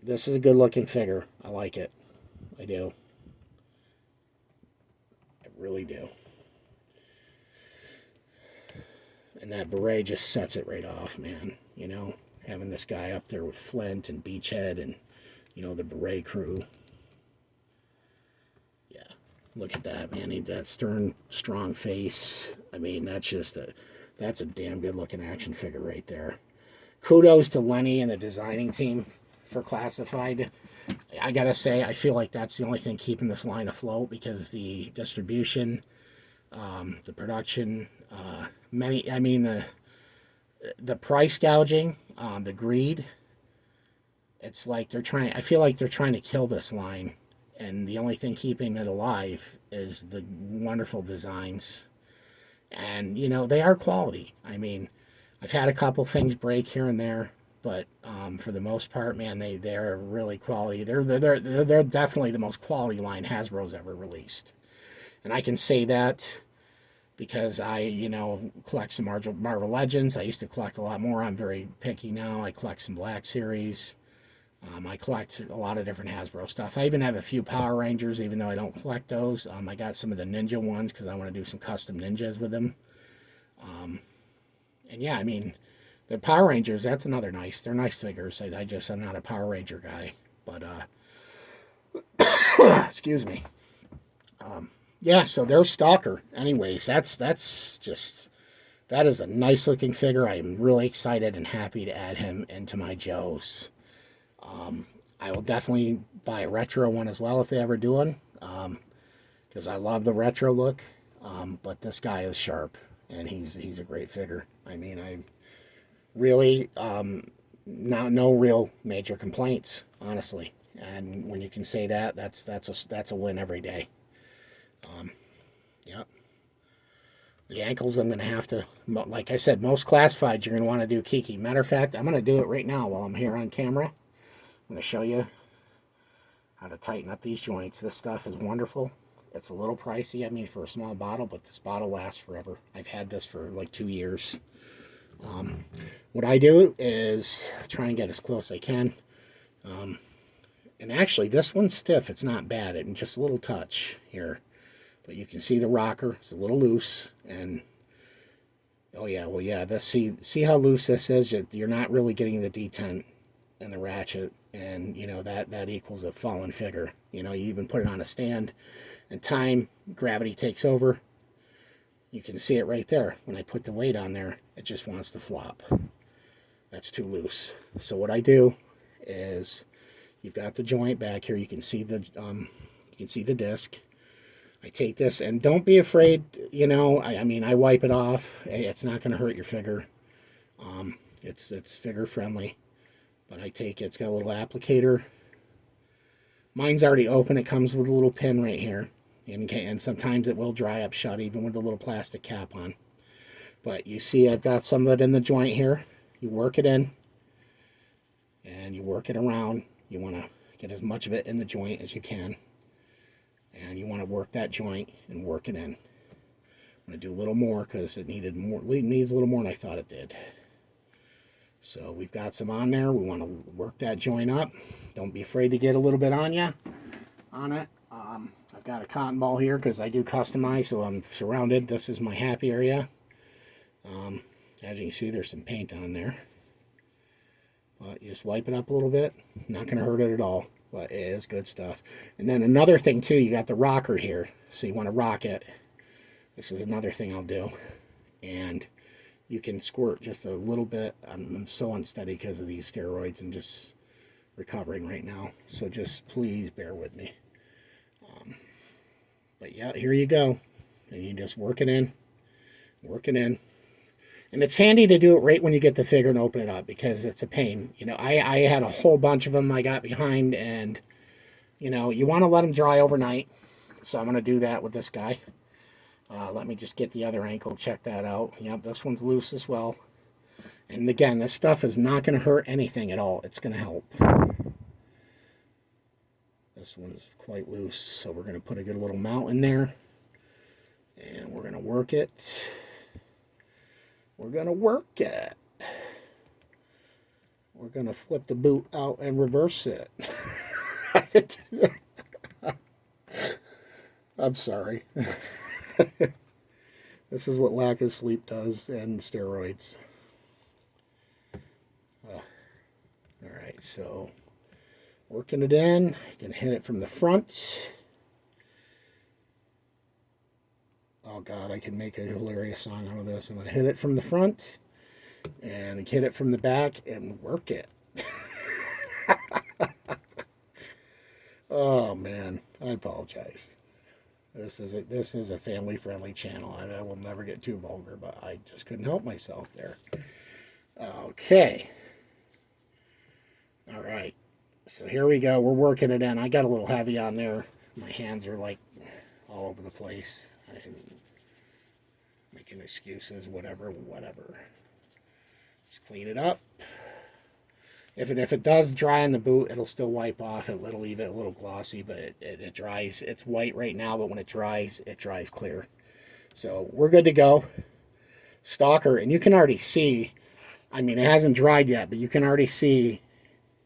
this is a good looking figure. I like it. I do. I really do. And that beret just sets it right off, man. You know, having this guy up there with Flint and Beachhead and, you know, the beret crew. Yeah, look at that, man. That stern, strong face. I mean, that's a damn good looking action figure right there. Kudos to Lenny and the designing team for Classified. I gotta say, I feel like that's the only thing keeping this line afloat, because the distribution, the production, the price gouging, the greed. It's like I feel like they're trying to kill this line, and the only thing keeping it alive is the wonderful designs. And, you know, they are quality. I mean, I've had a couple things break here and there, but for the most part, man, they're really quality. They're definitely the most quality line Hasbro's ever released. And I can say that because I, collect some Marvel Legends. I used to collect a lot more. I'm very picky now. I collect some Black Series. I collect a lot of different Hasbro stuff. I even have a few Power Rangers, even though I don't collect those. I got some of the Ninja ones because I want to do some custom Ninjas with them. And yeah, I mean, the Power Rangers, that's another nice. They're nice figures. I'm not a Power Ranger guy. But, excuse me. Yeah, so there's Stalker. Anyways, that is a nice looking figure. I am really excited and happy to add him into my Joes. I will definitely buy a retro one as well if they ever do one, because I love the retro look. But this guy is sharp, and he's a great figure. I mean, I really no real major complaints, honestly. And when you can say that, that's a win every day. Yep. The ankles, I'm going to have to, like I said, most classifieds you're going to want to do Kiki. Matter of fact, I'm going to do it right now while I'm here on camera. I'm going to show you how to tighten up these joints. This stuff is wonderful. It's a little pricey, I mean, for a small bottle, but this bottle lasts forever. I've had this for like 2 years. What I do is try and get as close as I can. And actually, this one's stiff. It's not bad. It's just a little touch here. But you can see the rocker. It's a little loose. And, oh yeah, well yeah, see how loose this is? You're not really getting the detent and the ratchet. And, that equals a fallen figure. You even put it on a stand. And gravity takes over. You can see it right there. When I put the weight on there, it just wants to flop. That's too loose. So what I do is, you've got the joint back here. You can see the disc. I take this, and don't be afraid. I mean, I wipe it off. It's not going to hurt your figure. It's figure friendly. But I take it. It's got a little applicator. Mine's already open. It comes with a little pin right here, and sometimes it will dry up shut, even with the little plastic cap on. But you see, I've got some of it in the joint here. You work it in, and you work it around. You want to get as much of it in the joint as you can. And you want to work that joint and work it in. I'm going to do a little more because it needs a little more than I thought it did. So we've got some on there. We want to work that joint up. Don't be afraid to get a little bit on it. I've got a cotton ball here because I do customize, so I'm surrounded. This is my happy area. As you can see, there's some paint on there. But you just wipe it up a little bit. Not going to hurt it at all, but it is good stuff. And then another thing too, you got the rocker here. So you want to rock it. This is another thing I'll do. And you can squirt just a little bit. I'm so unsteady because of these steroids and just recovering right now. So just please bear with me. But yeah, here you go. And you just work it in. Work it in. And it's handy to do it right when you get the figure and open it up because it's a pain. I had a whole bunch of them I got behind, and, you want to let them dry overnight. So I'm going to do that with this guy. Let me just get the other ankle, check that out. Yep, this one's loose as well. And again, this stuff is not going to hurt anything at all. It's going to help. This one is quite loose, so we're going to put a good little mount in there. And we're going to work it. We're going to work it. We're going to flip the boot out and reverse it. I'm sorry. This is what lack of sleep does and steroids. Alright, so working it in. Going to hit it from the front. Oh God, I can make a hilarious song out of this. I'm going to hit it from the front and hit it from the back and work it. Oh man, I apologize. This is a family-friendly channel. I will never get too vulgar, but I just couldn't help myself there. Okay. All right. So here we go. We're working it in. I got a little heavy on there. My hands are like all over the place. I'm making excuses, whatever. Just clean it up. If it does dry on the boot, it'll still wipe off. It'll leave it a little glossy, but it dries. It's white right now, but when it dries clear. So we're good to go. Stalker, and you can already see, I mean, it hasn't dried yet, but you can already see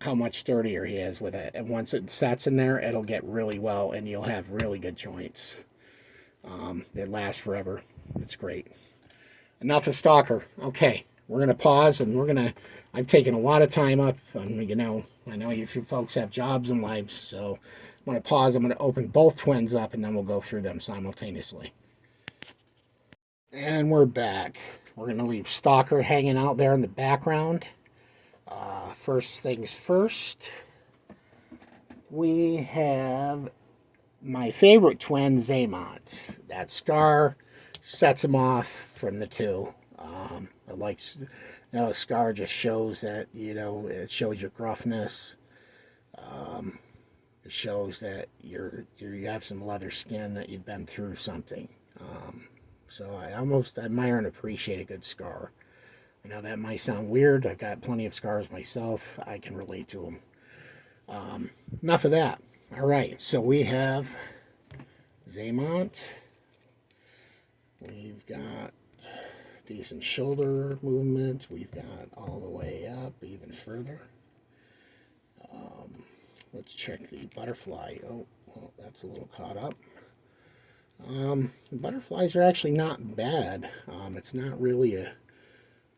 how much sturdier he is with it. And once it sets in there, it'll get really well, and you'll have really good joints. It lasts forever. It's great. Enough of Stalker. Okay, we're going to pause, and I've taken a lot of time up. You know, I know you folks have jobs and lives, so I'm going to pause. I'm going to open both twins up, and then we'll go through them simultaneously. And we're back. We're going to leave Stalker hanging out there in the background. First things first, we have my favorite twin, Xamot. That scar sets him off from the two. I like, you know, a scar just shows that, you know, it shows your gruffness. It shows that you have some leather skin, that you've been through something. So I almost admire and appreciate a good scar. I know that might sound weird. I've got plenty of scars myself. I can relate to them. Enough of that. All right, so we have Xamot. We've got decent shoulder movement. We've got all the way up, even further. Let's check the butterfly. Oh, well, that's a little caught up. The butterflies are actually not bad. It's not really a,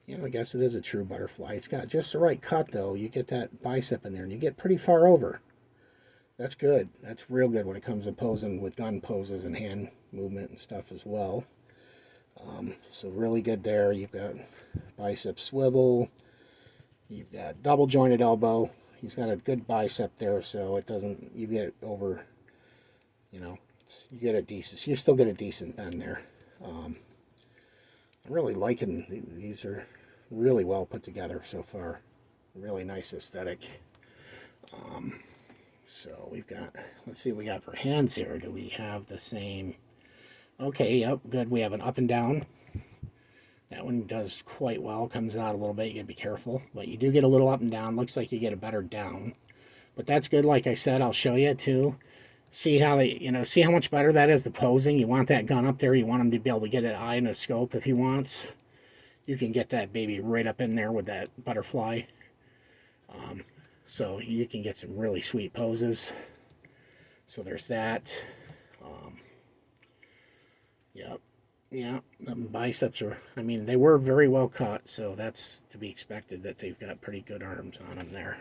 you know, I guess it is a true butterfly. It's got just the right cut, though. You get that bicep in there, and you get pretty far over. That's good. That's real good when it comes to posing with gun poses and hand movement and stuff as well. So really good there. You've got bicep swivel. You've got double jointed elbow. He's got a good bicep there, so it doesn't, you get over, you know, you get a decent, you still get a decent bend there. I'm really liking, these are really well put together so far. Really nice aesthetic. So we've got, let's see what we got for hands here. Do we have the same? Okay, yep, good. We have an up and down. That one does quite well. Comes out a little bit. You gotta be careful, but you do get a little up and down. Looks like you get a better down, but that's good. Like I said, I'll show you too. See how they, you know, see how much better that is, the posing. You want that gun up there. You want him to be able to get an eye and a scope if he wants. You can get that baby right up in there with that butterfly. So you can get some really sweet poses. So there's that. Yep. Yeah, the biceps are, I mean, they were very well cut, so that's to be expected that they've got pretty good arms on them there.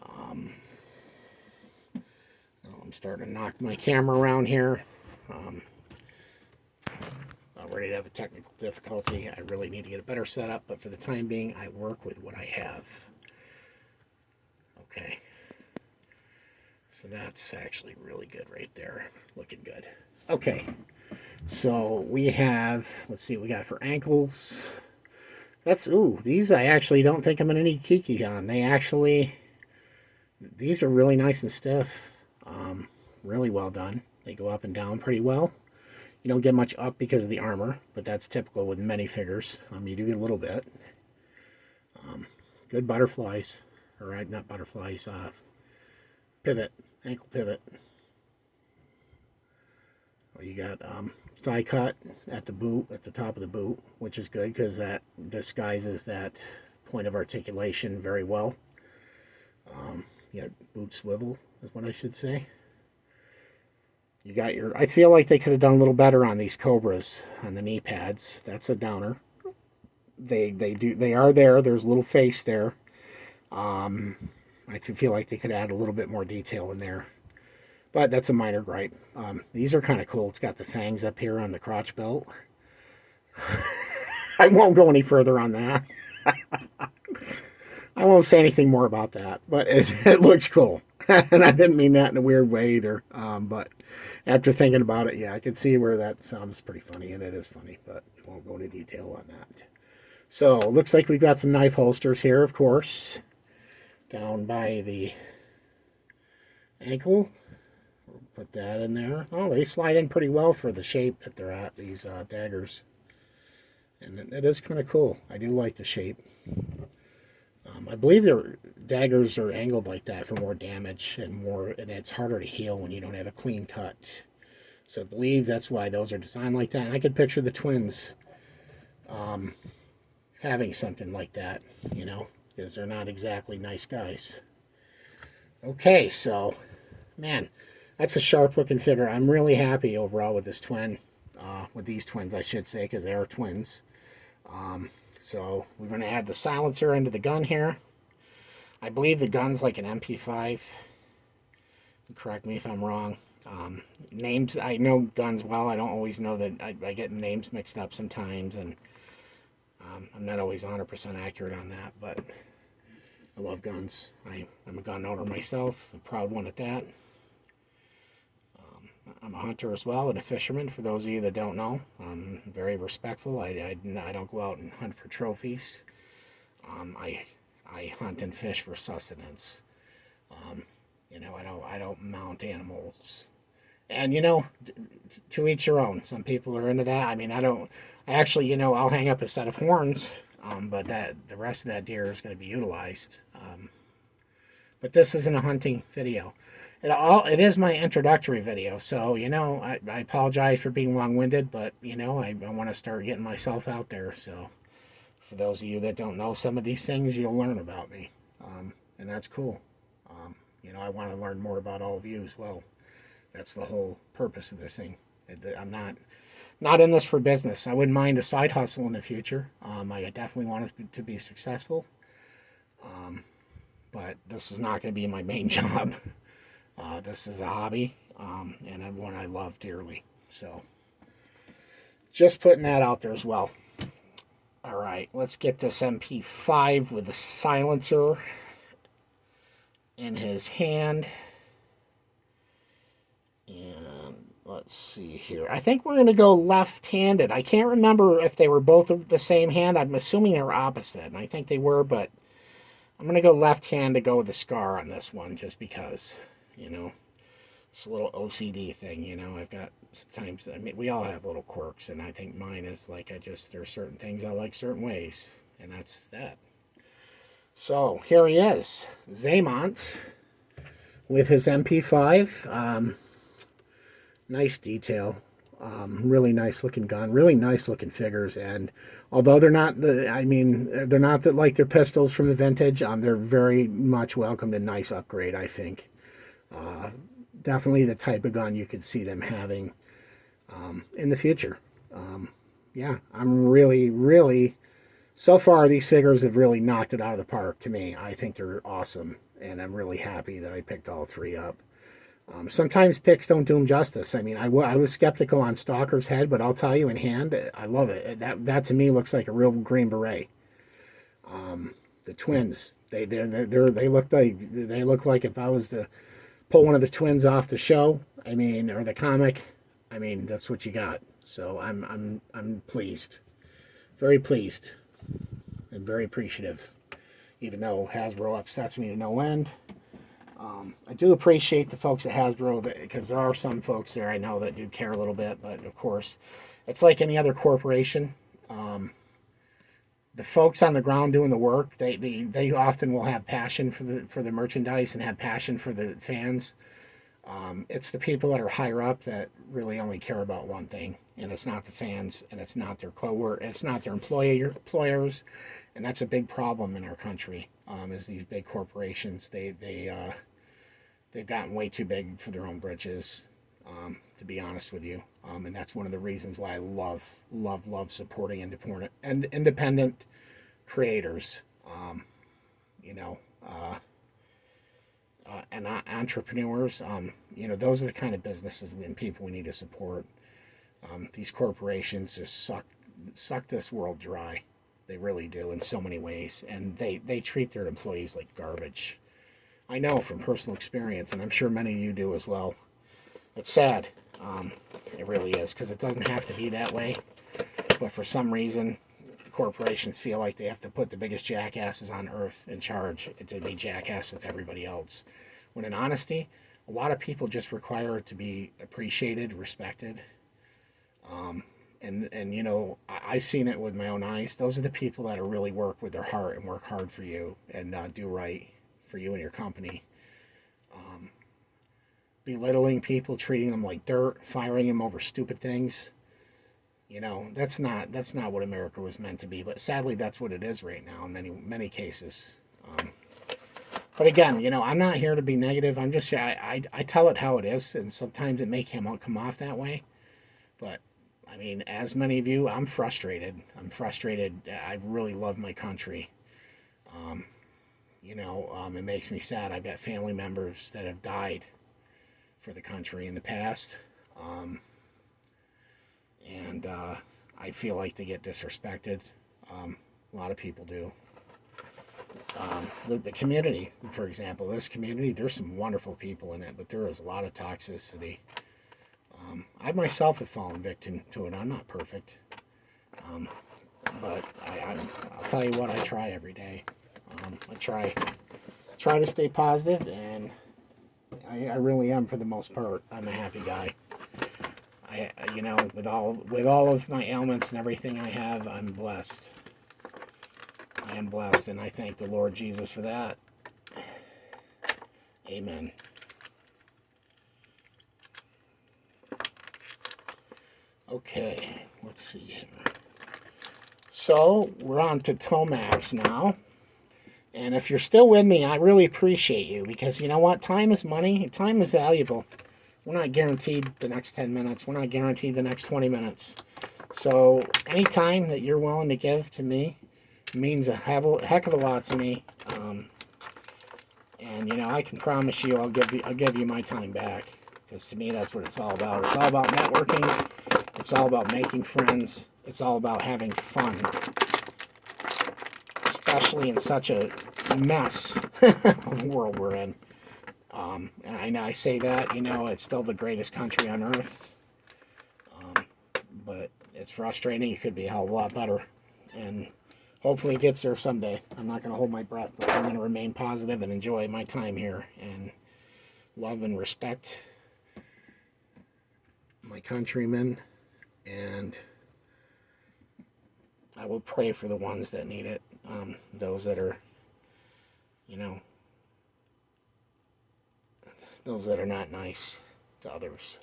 I'm starting to knock my camera around here. I'm ready to have a technical difficulty. I really need to get a better setup, but for the time being, I work with what I have. Okay. So that's actually really good right there. Looking good. Okay. So we have, let's see what we got for ankles. That's, ooh, these I actually don't think I'm going to need Kiki on. They actually, these are really nice and stiff. Really well done. They go up and down pretty well. You don't get much up because of the armor, but that's typical with many figures. You do get a little bit. Good butterflies, or not butterflies, pivot, ankle pivot. Well, you got thigh cut at the boot, at the top of the boot, which is good because that disguises that point of articulation very well. You got boot swivel is what I should say. You got your, I feel like they could have done a little better on these Cobras, on the knee pads. That's a downer. They are there. There's a little face there. I feel like they could add a little bit more detail in there. But that's a minor gripe. These are kind of cool. It's got the fangs up here on the crotch belt. I won't go any further on that. I won't say anything more about that. But it looks cool. And I didn't mean that in a weird way either. But after thinking about it, yeah, I can see where that sounds pretty funny. And it is funny. But we won't go into detail on that. So, looks like we've got some knife holsters here, of course. Down by the ankle. We'll put that in there. Oh, they slide in pretty well for the shape that they're at, these daggers. And it is kind of cool. I do like the shape. I believe their daggers are angled like that for more damage and it's harder to heal when you don't have a clean cut. So I believe that's why those are designed like that. And I could picture the twins having something like that, you know, because they're not exactly nice guys. Okay, so, man, that's a sharp looking figure. I'm really happy overall with this twin, with these twins, I should say, because they are twins. So we're going to add the silencer into the gun here. I believe the gun's like an MP5. Correct me if I'm wrong. Names, I know guns well. I don't always know that. I get names mixed up sometimes, and I'm not always 100% accurate on that, but I love guns. I'm a gun owner myself, a proud one at that. I'm a hunter as well and a fisherman, for those of you that don't know. I'm very respectful. I don't go out and hunt for trophies. I hunt and fish for sustenance. You know, I don't mount animals. And, you know, to each your own. Some people are into that. I mean, I actually, you know, I'll hang up a set of horns, but the rest of that deer is going to be utilized. But this isn't a hunting video. It is my introductory video, so, you know, I apologize for being long-winded, but, you know, I want to start getting myself out there. So for those of you that don't know some of these things, you'll learn about me, and that's cool. You know, I want to learn more about all of you as well. That's the whole purpose of this thing. I'm not in this for business. I wouldn't mind a side hustle in the future. I definitely want it to be successful, but this is not going to be my main job. This is a hobby, and one I love dearly. So, just putting that out there as well. All right, let's get this MP5 with the silencer in his hand. And let's see here. I think we're going to go left-handed. I can't remember if they were both of the same hand. I'm assuming they were opposite, and I think they were, but I'm going to go left-hand to go with the scar on this one, just because, you know, it's a little OCD thing, you know. I've got sometimes, I mean, we all have little quirks, and I think mine is like, there's certain things I like certain ways, and that's that. So, here he is, Xamot, with his MP5. Nice detail. Really nice looking gun. Really nice looking figures. And although they're not they're not like their pistols from the vintage, they're very much welcomed and nice upgrade, I think. Definitely the type of gun you could see them having in the future. Yeah, I'm really, so far these figures have really knocked it out of the park to me. I think they're awesome, and I'm really happy that I picked all three up. Sometimes picks don't do them justice. I mean, I was skeptical on Stalker's head, but I'll tell you, in hand, I love it. That to me looks like a real Green Beret. The twins, they look like if I was to pull one of the twins off the show, I mean, or the comic, I mean, that's what you got. So I'm pleased, very pleased, and very appreciative. Even though Hasbro upsets me to no end. I do appreciate the folks at Hasbro, because there are some folks there I know that do care a little bit, but of course, it's like any other corporation. The folks on the ground doing the work, they often will have passion for the merchandise and have passion for the fans. It's the people that are higher up that really only care about one thing, and it's not the fans, and it's not their it's not their employers, and that's a big problem in our country. Is these big corporations, they've gotten way too big for their own britches, to be honest with you. And that's one of the reasons why I love supporting independent creators, you know, and entrepreneurs. You know, those are the kind of businesses and people we need to support. These corporations just suck this world dry. They really do in so many ways, and they treat their employees like garbage. I know from personal experience, and I'm sure many of you do as well. It's sad. It really is, because it doesn't have to be that way. But for some reason, corporations feel like they have to put the biggest jackasses on earth in charge to be jackasses with everybody else. When in honesty, a lot of people just require it to be appreciated, respected, And you know, I've seen it with my own eyes. Those are the people that really work with their heart and work hard for you and do right for you and your company. Belittling people, treating them like dirt, firing them over stupid things. You know, that's not what America was meant to be. But sadly, that's what it is right now in many cases. But again, you know, I'm not here to be negative. I'm just I tell it how it is, and sometimes it may come off that way. But I mean, as many of you, I'm frustrated. I'm frustrated. I really love my country. You know, it makes me sad. I've got family members that have died for the country in the past. And I feel like they get disrespected. A lot of people do. The community, for example, this community, there's some wonderful people in it, but there is a lot of toxicity. I myself have fallen victim to it. I'm not perfect. But I'll tell you what, I try every day. I try to stay positive, and I really am for the most part. I'm a happy guy. You know, with all of my ailments and everything I have, I'm blessed. I am blessed, and I thank the Lord Jesus for that. Amen. Okay, let's see here. So, we're on to Tomax now. And if you're still with me, I really appreciate you, because you know what? Time is money. Time is valuable. We're not guaranteed the next 10 minutes. We're not guaranteed the next 20 minutes. So any time that you're willing to give to me means a heck of a lot to me. And you know, I can promise you, I'll give you my time back, because to me, that's what it's all about. It's all about networking. It's all about making friends. It's all about having fun, especially in such a mess of world we're in. And I know I say that, you know, it's still the greatest country on earth. But it's frustrating. It could be a hell of a lot better. And hopefully it gets there someday. I'm not going to hold my breath, but I'm going to remain positive and enjoy my time here and love and respect my countrymen. And I will pray for the ones that need it. Those that are, you know, those that are not nice to others.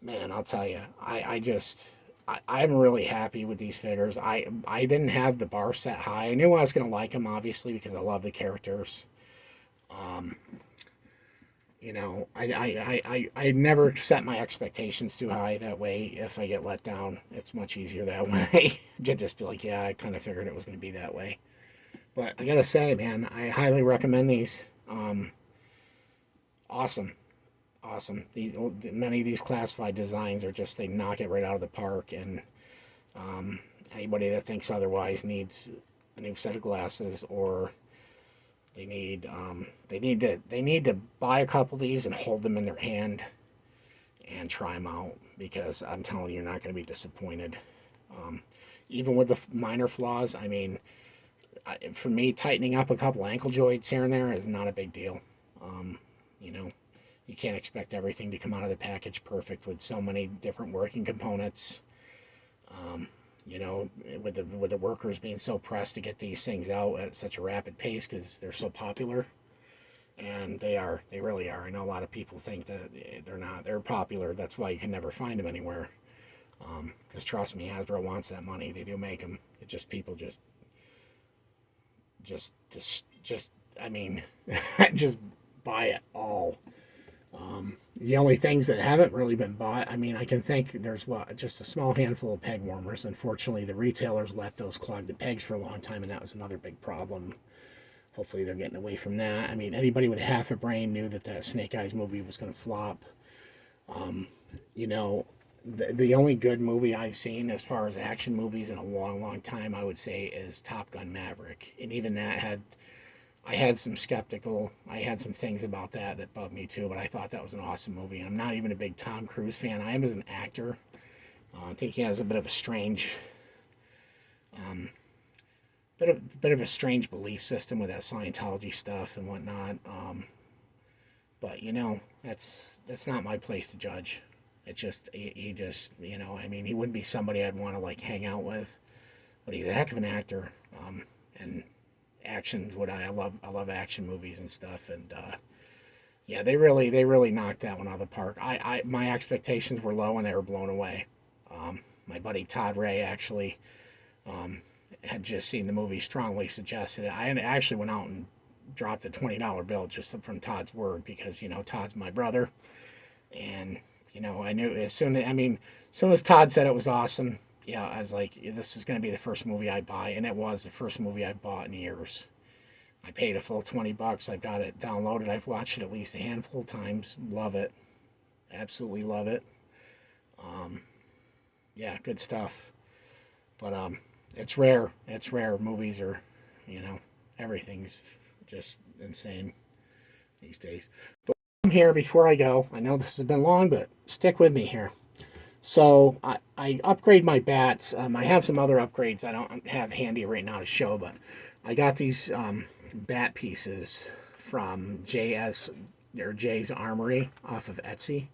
Man, I'll tell you, I'm really happy with these figures. I didn't have the bar set high. I knew I was going to like them, obviously, because I love the characters. You know, I never set my expectations too high. That way, if I get let down, it's much easier that way. Just be like, yeah, I kind of figured it was going to be that way. But I gotta say, man, I highly recommend these. Awesome. Many of these classified designs are just, they knock it right out of the park. And anybody that thinks otherwise needs a new set of glasses, or they need to buy a couple of these and hold them in their hand and try them out, because I'm telling you, you're not going to be disappointed. Even with the minor flaws, I mean, for me, tightening up a couple ankle joints here and there is not a big deal. You know, you can't expect everything to come out of the package perfect with so many different working components. You know, with the workers being so pressed to get these things out at such a rapid pace because they're so popular, and they really are. I know a lot of people think that they're not. They're popular. That's why you can never find them anywhere. Because trust me, Hasbro wants that money. They do make them. It just, people just I mean, just buy it all. The only things that haven't really been bought, I mean, I can think there's just a small handful of peg warmers. Unfortunately, the retailers let those clog the pegs for a long time, and that was another big problem. Hopefully they're getting away from that. I mean, anybody with half a brain knew that Snake Eyes movie was going to flop. You know, the only good movie I've seen as far as action movies in a long time, I would say, is Top Gun Maverick. And even that I had some things about that bugged me too, but I thought that was an awesome movie. And I'm not even a big Tom Cruise fan. I am as an actor. I think he has a bit of a strange, bit of a strange belief system with that Scientology stuff and whatnot. But that's not my place to judge. It's just he just I mean he wouldn't be somebody I'd want to like hang out with, but he's a heck of an actor. And action's what I love action movies and stuff. And yeah, they really knocked that one out of the park. My expectations were low and they were blown away. My buddy Todd Ray actually had just seen the movie, strongly suggested it. I actually went out and dropped a $20 bill just from Todd's word because Todd's my brother, and I knew as soon as Todd said it was awesome. Yeah, I was like, this is going to be the first movie I buy, and it was the first movie I bought in years. I paid a full $20. I've got it downloaded. I've watched it at least a handful of times. Love it, absolutely love it. Yeah, good stuff. But it's rare. It's rare. Movies are, everything's just insane these days. But I'm here before I go. I know this has been long, but stick with me here. So I upgrade my bats. I have some other upgrades I don't have handy right now to show, but I got these bat pieces from Jay's Armory off of Etsy.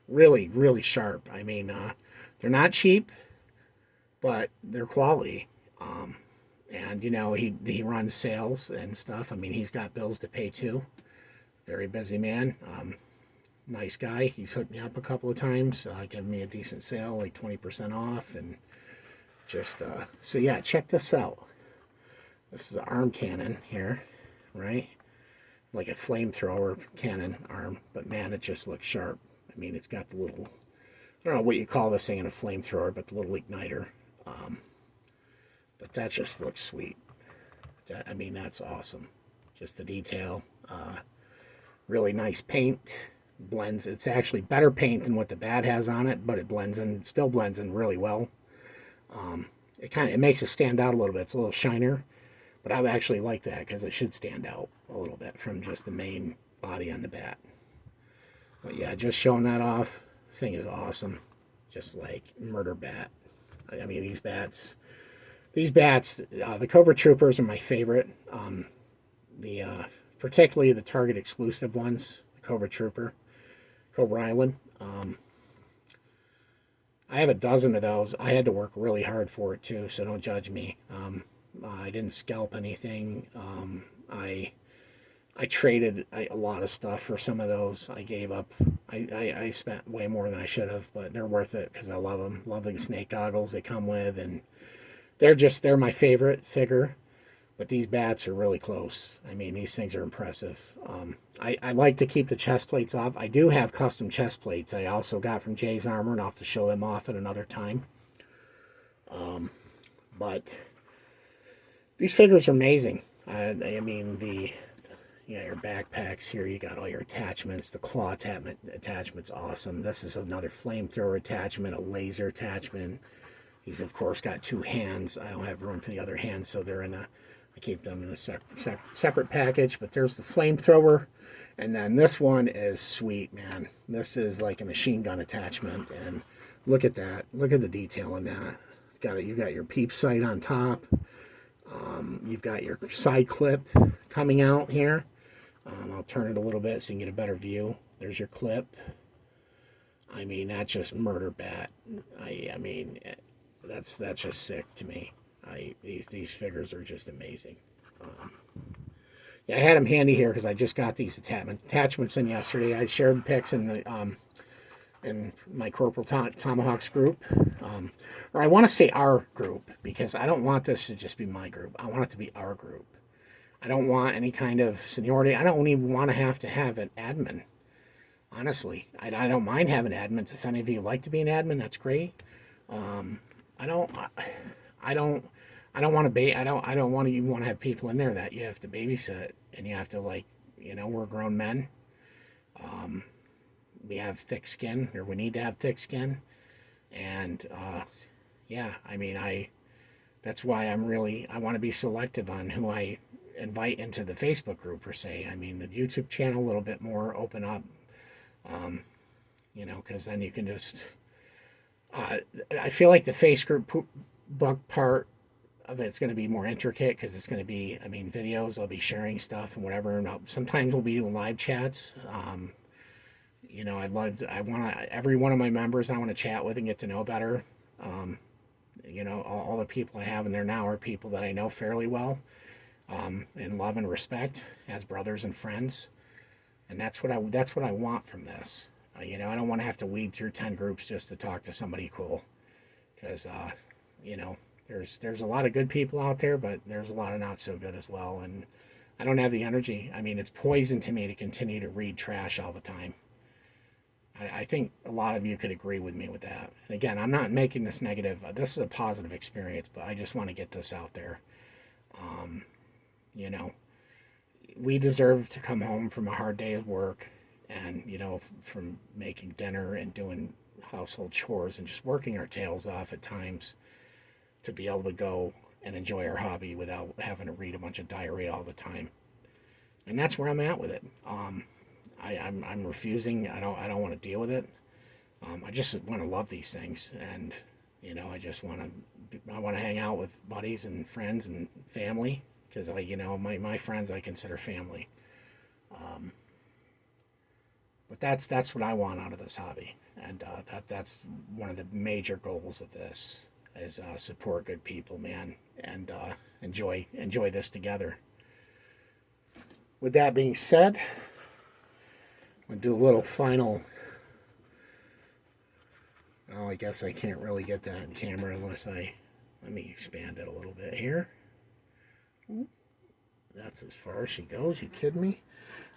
Really, really sharp. I mean, they're not cheap, but they're quality. And he runs sales and stuff. I mean, he's got bills to pay too. Very busy man. Nice guy. He's hooked me up a couple of times, given me a decent sale, like 20% off, and just so yeah, check this out. This is an arm cannon here, right? Like a flamethrower cannon arm, but man, it just looks sharp. I mean, it's got the little, I don't know what you call this thing in a flamethrower, but the little igniter. But that just looks sweet. That's awesome. Just the detail. Really nice paint. Blends. It's actually better paint than what the bat has on it, but it blends in, still blends in really well. It makes it stand out a little bit. It's a little shinier, but I actually like that because it should stand out a little bit from just the main body on the bat. But yeah, just showing that off. Thing is awesome. Just like murder bat. I mean, these bats, the Cobra Troopers are my favorite. Particularly the Target exclusive ones, the Cobra Trooper, Cobra Island. I have a dozen of those. I had to work really hard for it too, so don't judge me. I didn't scalp anything. I traded a lot of stuff for some of those. I gave up. I spent way more than I should have, but they're worth it because I love them. Love the snake goggles they come with, and they're my favorite figure. But these bats are really close. I mean, these things are impressive. I like to keep the chest plates off. I do have custom chest plates I also got from Jay's Armor, and I'll have to show them off at another time. But these figures are amazing. Your backpacks here, you got all your attachments. The claw attachment's awesome. This is another flamethrower attachment, a laser attachment. He's, of course, got two hands. I don't have room for the other hand, so I keep them in a separate package. But there's the flamethrower, and then this one is sweet, man. This is like a machine gun attachment, and look at that. Look at the detail in that. You got your peep sight on top. You've got your side clip coming out here. I'll turn it a little bit so you can get a better view. There's your clip. I mean, that's just murder bat. That's just sick to me. These figures are just amazing. Yeah, I had them handy here because I just got these attachments in yesterday. I shared pics in my Corporal Tomahawk's group, or I want to say our group, because I don't want this to just be my group. I want it to be our group. I don't want any kind of seniority. I don't even want to have an admin. Honestly, I don't mind having admins. If any of you like to be an admin, that's great. I don't want to I don't want to even want to have people in there that you have to babysit, and you have to we're grown men. We have thick skin, or we need to have thick skin, and that's why I want to be selective on who I invite into the Facebook group per se. I mean, the YouTube channel a little bit more open up, because then you can just. I feel like the Facebook part of it's going to be more intricate because it's going to be, I mean, videos. I'll be sharing stuff and whatever. And sometimes we'll be doing live chats. You know, I want to, every one of my members I want to chat with and get to know better. You know, all the people I have in there now are people that I know fairly well, and love and respect as brothers and friends. And that's what I want from this. You know, I don't want to have to weed through 10 groups just to talk to somebody cool, because you know, there's a lot of good people out there, but there's a lot of not so good as well. And I don't have the energy. I mean, it's poison to me to continue to read trash all the time. I think a lot of you could agree with me with that. And again, I'm not making this negative. This is a positive experience, but I just want to get this out there. You know, we deserve to come home from a hard day of work and, you know, from making dinner and doing household chores and just working our tails off at times to be able to go and enjoy our hobby without having to read a bunch of diarrhea all the time. And that's where I'm at with it. I'm refusing. I don't want to deal with it. I just want to love these things, and you know, I want to hang out with buddies and friends and family, because you know, my friends I consider family. But that's what I want out of this hobby, and that's one of the major goals of this is support good people, man, and enjoy this together. With that being said, I'll do a little final. Oh, I guess I can't really get that in camera unless let me expand it a little bit here. That's as far as she goes. You kidding me?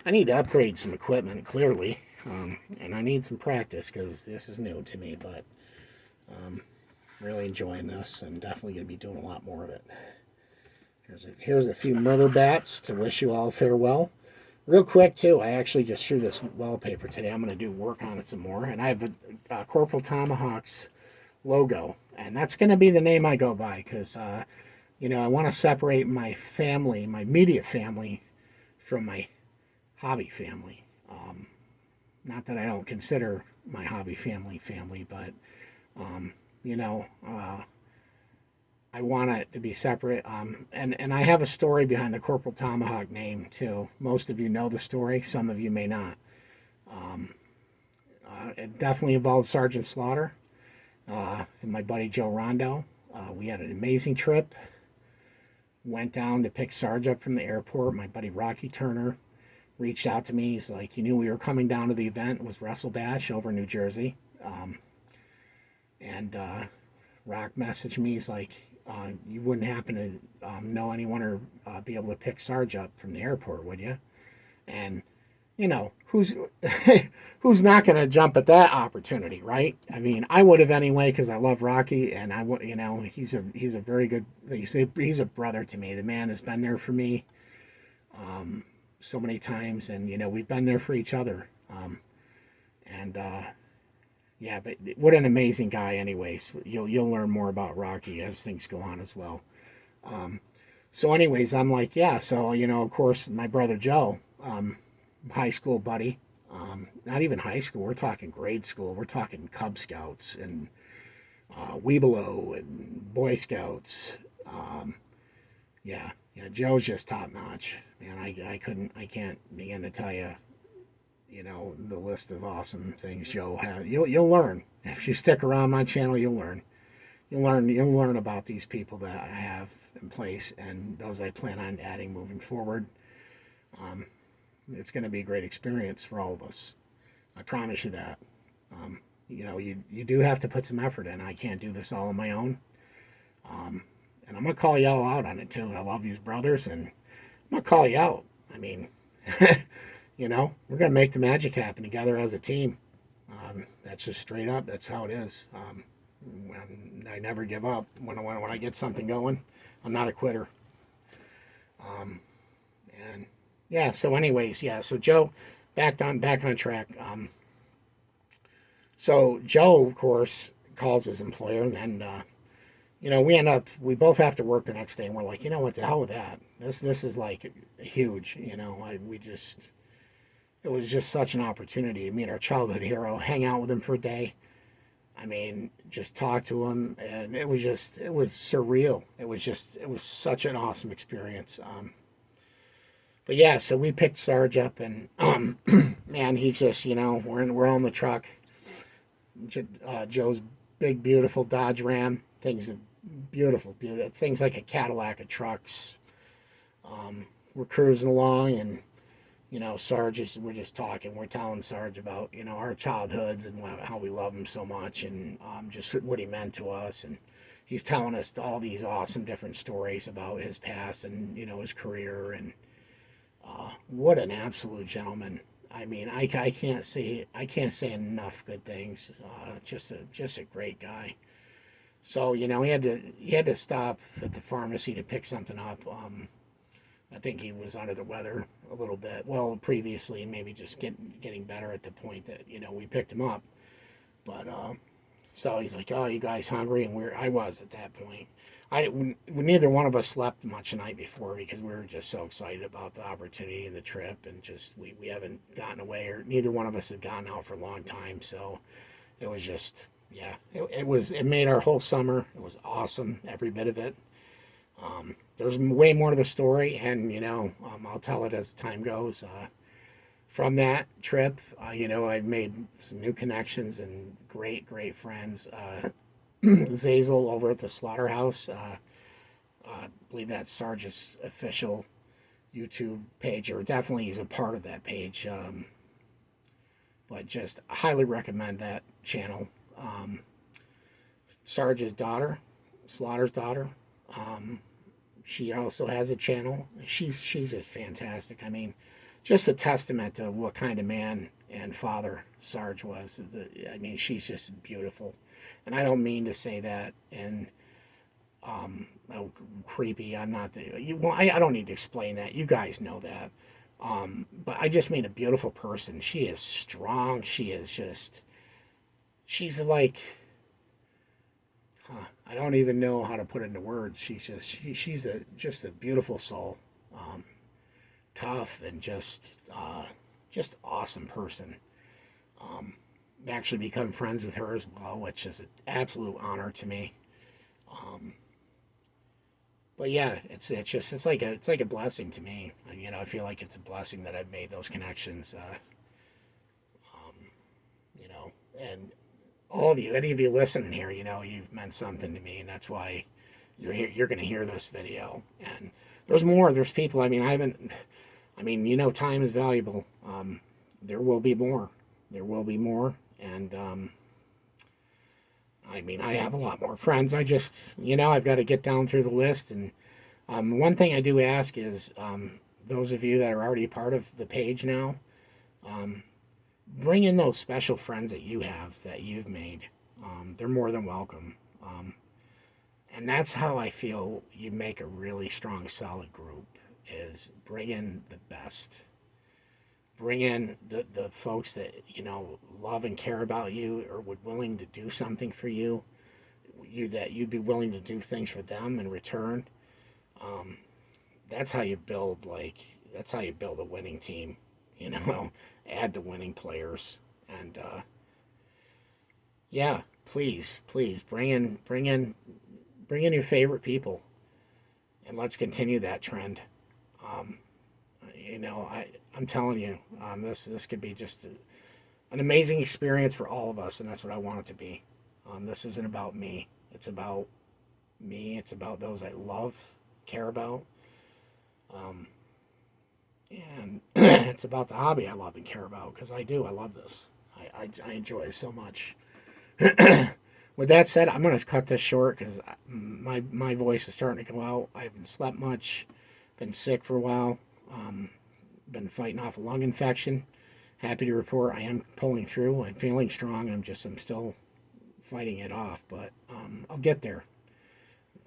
I need to upgrade some equipment, clearly, and I need some practice because this is new to me. But really enjoying this, and definitely going to be doing a lot more of it. Here's a few murder bats to wish you all farewell. Real quick, too, I actually just threw this wallpaper today. I'm going to do work on it some more. And I have a Corporal Tomahawk's logo. And that's going to be the name I go by because, you know, I want to separate my family, my immediate family, from my hobby family. Not that I don't consider my hobby family, but, you know, I want it to be separate. And I have a story behind the Corporal Tomahawk name, too. Most of you know the story. Some of you may not. It definitely involved Sergeant Slaughter and my buddy Joe Rondo. We had an amazing trip. Went down to pick Sarge up from the airport. My buddy Rocky Turner reached out to me. He's like, he knew we were coming down to the event. It was Wrestle Bash over in New Jersey. Rock messaged me. He's like, you wouldn't happen to know anyone or be able to pick Sarge up from the airport, would you? And, you know, who's not going to jump at that opportunity, right? I mean, I would have anyway because I love Rocky, and I would, you know, he's a very good, he's a brother to me. The man has been there for me so many times, and, you know, we've been there for each other. Yeah, but what an amazing guy anyways. You'll learn more about Rocky as things go on as well. So anyways, I'm like, yeah, so, you know, of course, my brother Joe, high school buddy, not even high school, we're talking grade school, we're talking Cub Scouts and Weebelo and Boy Scouts. Yeah, Joe's just top notch. Man, I can't begin to tell you, you know, the list of awesome things Joe has. You'll learn. If you stick around my channel, you'll learn. You'll learn about these people that I have in place and those I plan on adding moving forward. It's going to be a great experience for all of us. I promise you that. You know, you do have to put some effort in. I can't do this all on my own. And I'm going to call y'all out on it too. I love you brothers, and I'm going to call you out. I mean, you know, we're going to make the magic happen together as a team. That's just straight up. That's how it is. I never give up. When I get something going, I'm not a quitter. And yeah, so anyways, yeah, so Joe, back on track. So Joe, of course, calls his employer, and then, you know, we both have to work the next day, and we're like, you know what, the hell with that. This is like huge, you know, it was just such an opportunity to meet our childhood hero, hang out with him for a day. I mean, just talked to him, and it was surreal. It was such an awesome experience. But yeah, so we picked Sarge up, and man, he's just, we're on the truck. Joe's big, beautiful Dodge Ram. Things are beautiful, beautiful. Things like a Cadillac of trucks. We're cruising along, and Sarge we're just talking. We're telling Sarge about our childhoods and how we love him so much, and just what he meant to us. And he's telling us all these awesome different stories about his past and his career, and what an absolute gentleman. I mean, I can't say enough good things. Just a great guy. So he had to stop at the pharmacy to pick something up. I think he was under the weather a little bit. Well, previously, and maybe just getting better at the point that we picked him up. But so he's like, "Oh, you guys hungry?" And I was at that point. Neither one of us slept much the night before because we were just so excited about the opportunity and the trip, and just we haven't gotten away, or neither one of us had gone out for a long time. So it was just, yeah, it made our whole summer. It was awesome, every bit of it. There's way more to the story, and I'll tell it as time goes. From that trip, I've made some new connections and great friends. Zazel over at the slaughterhouse. I believe that's Sarge's official YouTube page, or definitely he's a part of that page. But just highly recommend that channel. Sarge's daughter, Slaughter's daughter. She also has a channel. She's just fantastic. I mean, just a testament to what kind of man and father Sarge was. I mean, she's just beautiful, and I don't mean to say that and creepy. I'm not I don't need to explain that. You guys know that. But I just mean a beautiful person. She is strong. She's like, I don't even know how to put it into words. She's just a beautiful soul, tough, and just awesome person. Actually become friends with her as well, which is an absolute honor to me. But yeah, it's like a blessing to me. I feel like it's a blessing that I've made those connections. And all of you, any of you listening here, you've meant something to me, and that's why you're going to hear this video. And there's more. There's people. I mean, time is valuable. There will be more. There will be more, and I have a lot more friends. I just, I've got to get down through the list. And one thing I do ask is, those of you that are already part of the page now, bring in those special friends that you have, that you've made. They're more than welcome. And that's how I feel you make a really strong, solid group, is bring in the best. Bring in the folks that, love and care about you, or would willing to do something for you, that you'd be willing to do things for them in return. That's how you build a winning team, add the winning players. And yeah, please bring in your favorite people, and let's continue that trend. I'm telling you, this could be just an amazing experience for all of us, and that's what I want it to be. This isn't about me. It's about me. It's about those I love, care about, and it's about the hobby I love and care about, because I do. I love this. I enjoy it so much. With that said, I'm going to cut this short because my voice is starting to go out. I haven't slept much. Been sick for a while. Been fighting off a lung infection. Happy to report I am pulling through. I'm feeling strong. I'm still fighting it off, but I'll get there.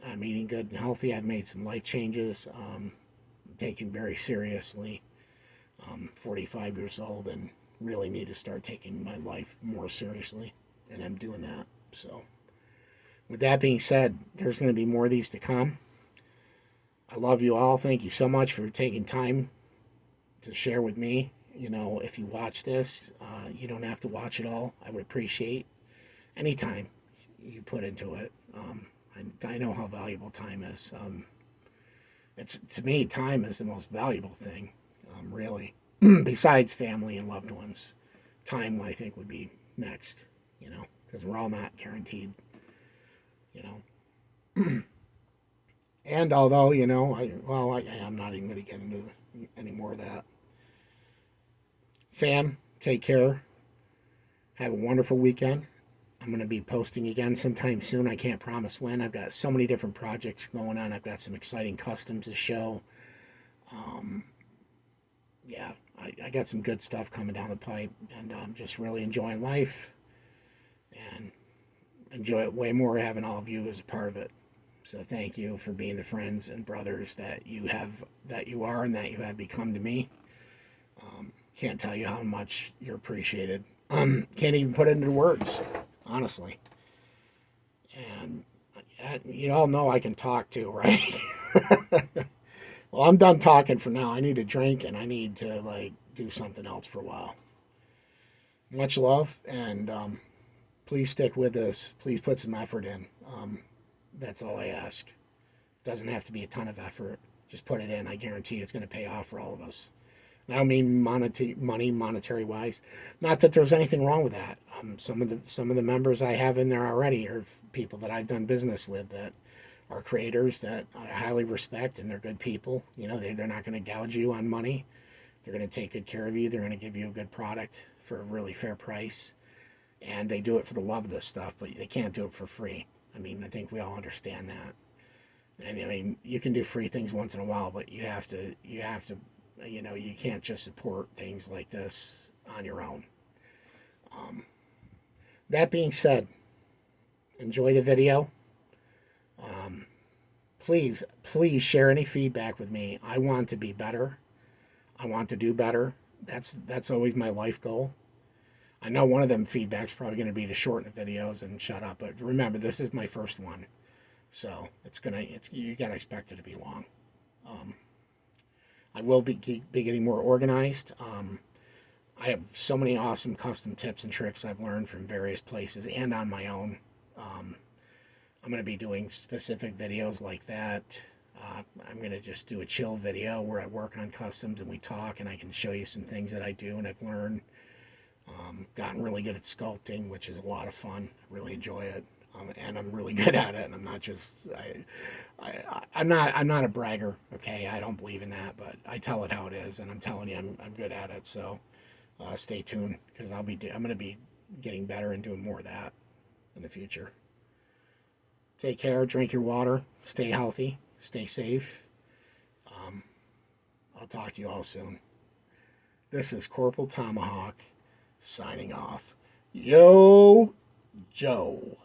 I'm eating good and healthy. I've made some life changes. Taken very seriously. 45 years old and really need to start taking my life more seriously, and I'm doing that. So, with that being said, there's going to be more of these to come. I love you all. Thank you so much for taking time to share with me. If you watch this, you don't have to watch it all. I would appreciate any time you put into it. I know how valuable time is. It's, to me, time is the most valuable thing, really, besides family and loved ones. Time, I think, would be next, because we're all not guaranteed, you know. And although, I'm not even going to get into any more of that. Fam, take care. Have a wonderful weekend. I'm going to be posting again sometime soon. I can't promise when. I've got so many different projects going on. I've got some exciting customs to show. Yeah, I got some good stuff coming down the pipe, and I'm just really enjoying life, and enjoy it way more having all of you as a part of it. So thank you for being the friends and brothers that you are, and that you have become to me. Can't tell you how much you're appreciated. Can't even put it into words, honestly. And you all know I can talk too, right? Well, I'm done talking for now. I need a drink, and I need to do something else for a while. Much love, and please stick with us. Please put some effort in. That's all I ask. Doesn't have to be a ton of effort. Just put it in. I guarantee it's going to pay off for all of us. I don't mean monetary wise. Not that there's anything wrong with that. Some of the members I have in there already are people that I've done business with that are creators that I highly respect, and they're good people. They're not going to gouge you on money. They're going to take good care of you. They're going to give you a good product for a really fair price, and they do it for the love of this stuff. But they can't do it for free. I think we all understand that. And you can do free things once in a while, but you have to. You can't just support things like this on your own. That being said, enjoy the video. Please share any feedback with me. I want to be better. I want to do better. That's always my life goal. I know one of them feedback's probably going to be to shorten the videos and shut up, but remember, this is my first one, so you gotta expect it to be long. I will be getting more organized. I have so many awesome custom tips and tricks I've learned from various places and on my own. I'm going to be doing specific videos like that. I'm going to just do a chill video where I work on customs and we talk, and I can show you some things that I do and I've learned. Gotten really good at sculpting, which is a lot of fun. I really enjoy it. And I'm really good at it, and I'm not just I'm not a bragger, okay? I don't believe in that, but I tell it how it is, and I'm telling you I'm good at it. So stay tuned, because I'm going to be getting better and doing more of that in the future. Take care, drink your water, stay healthy, stay safe. I'll talk to you all soon. This is Corporal Tomahawk signing off. Yo, Joe.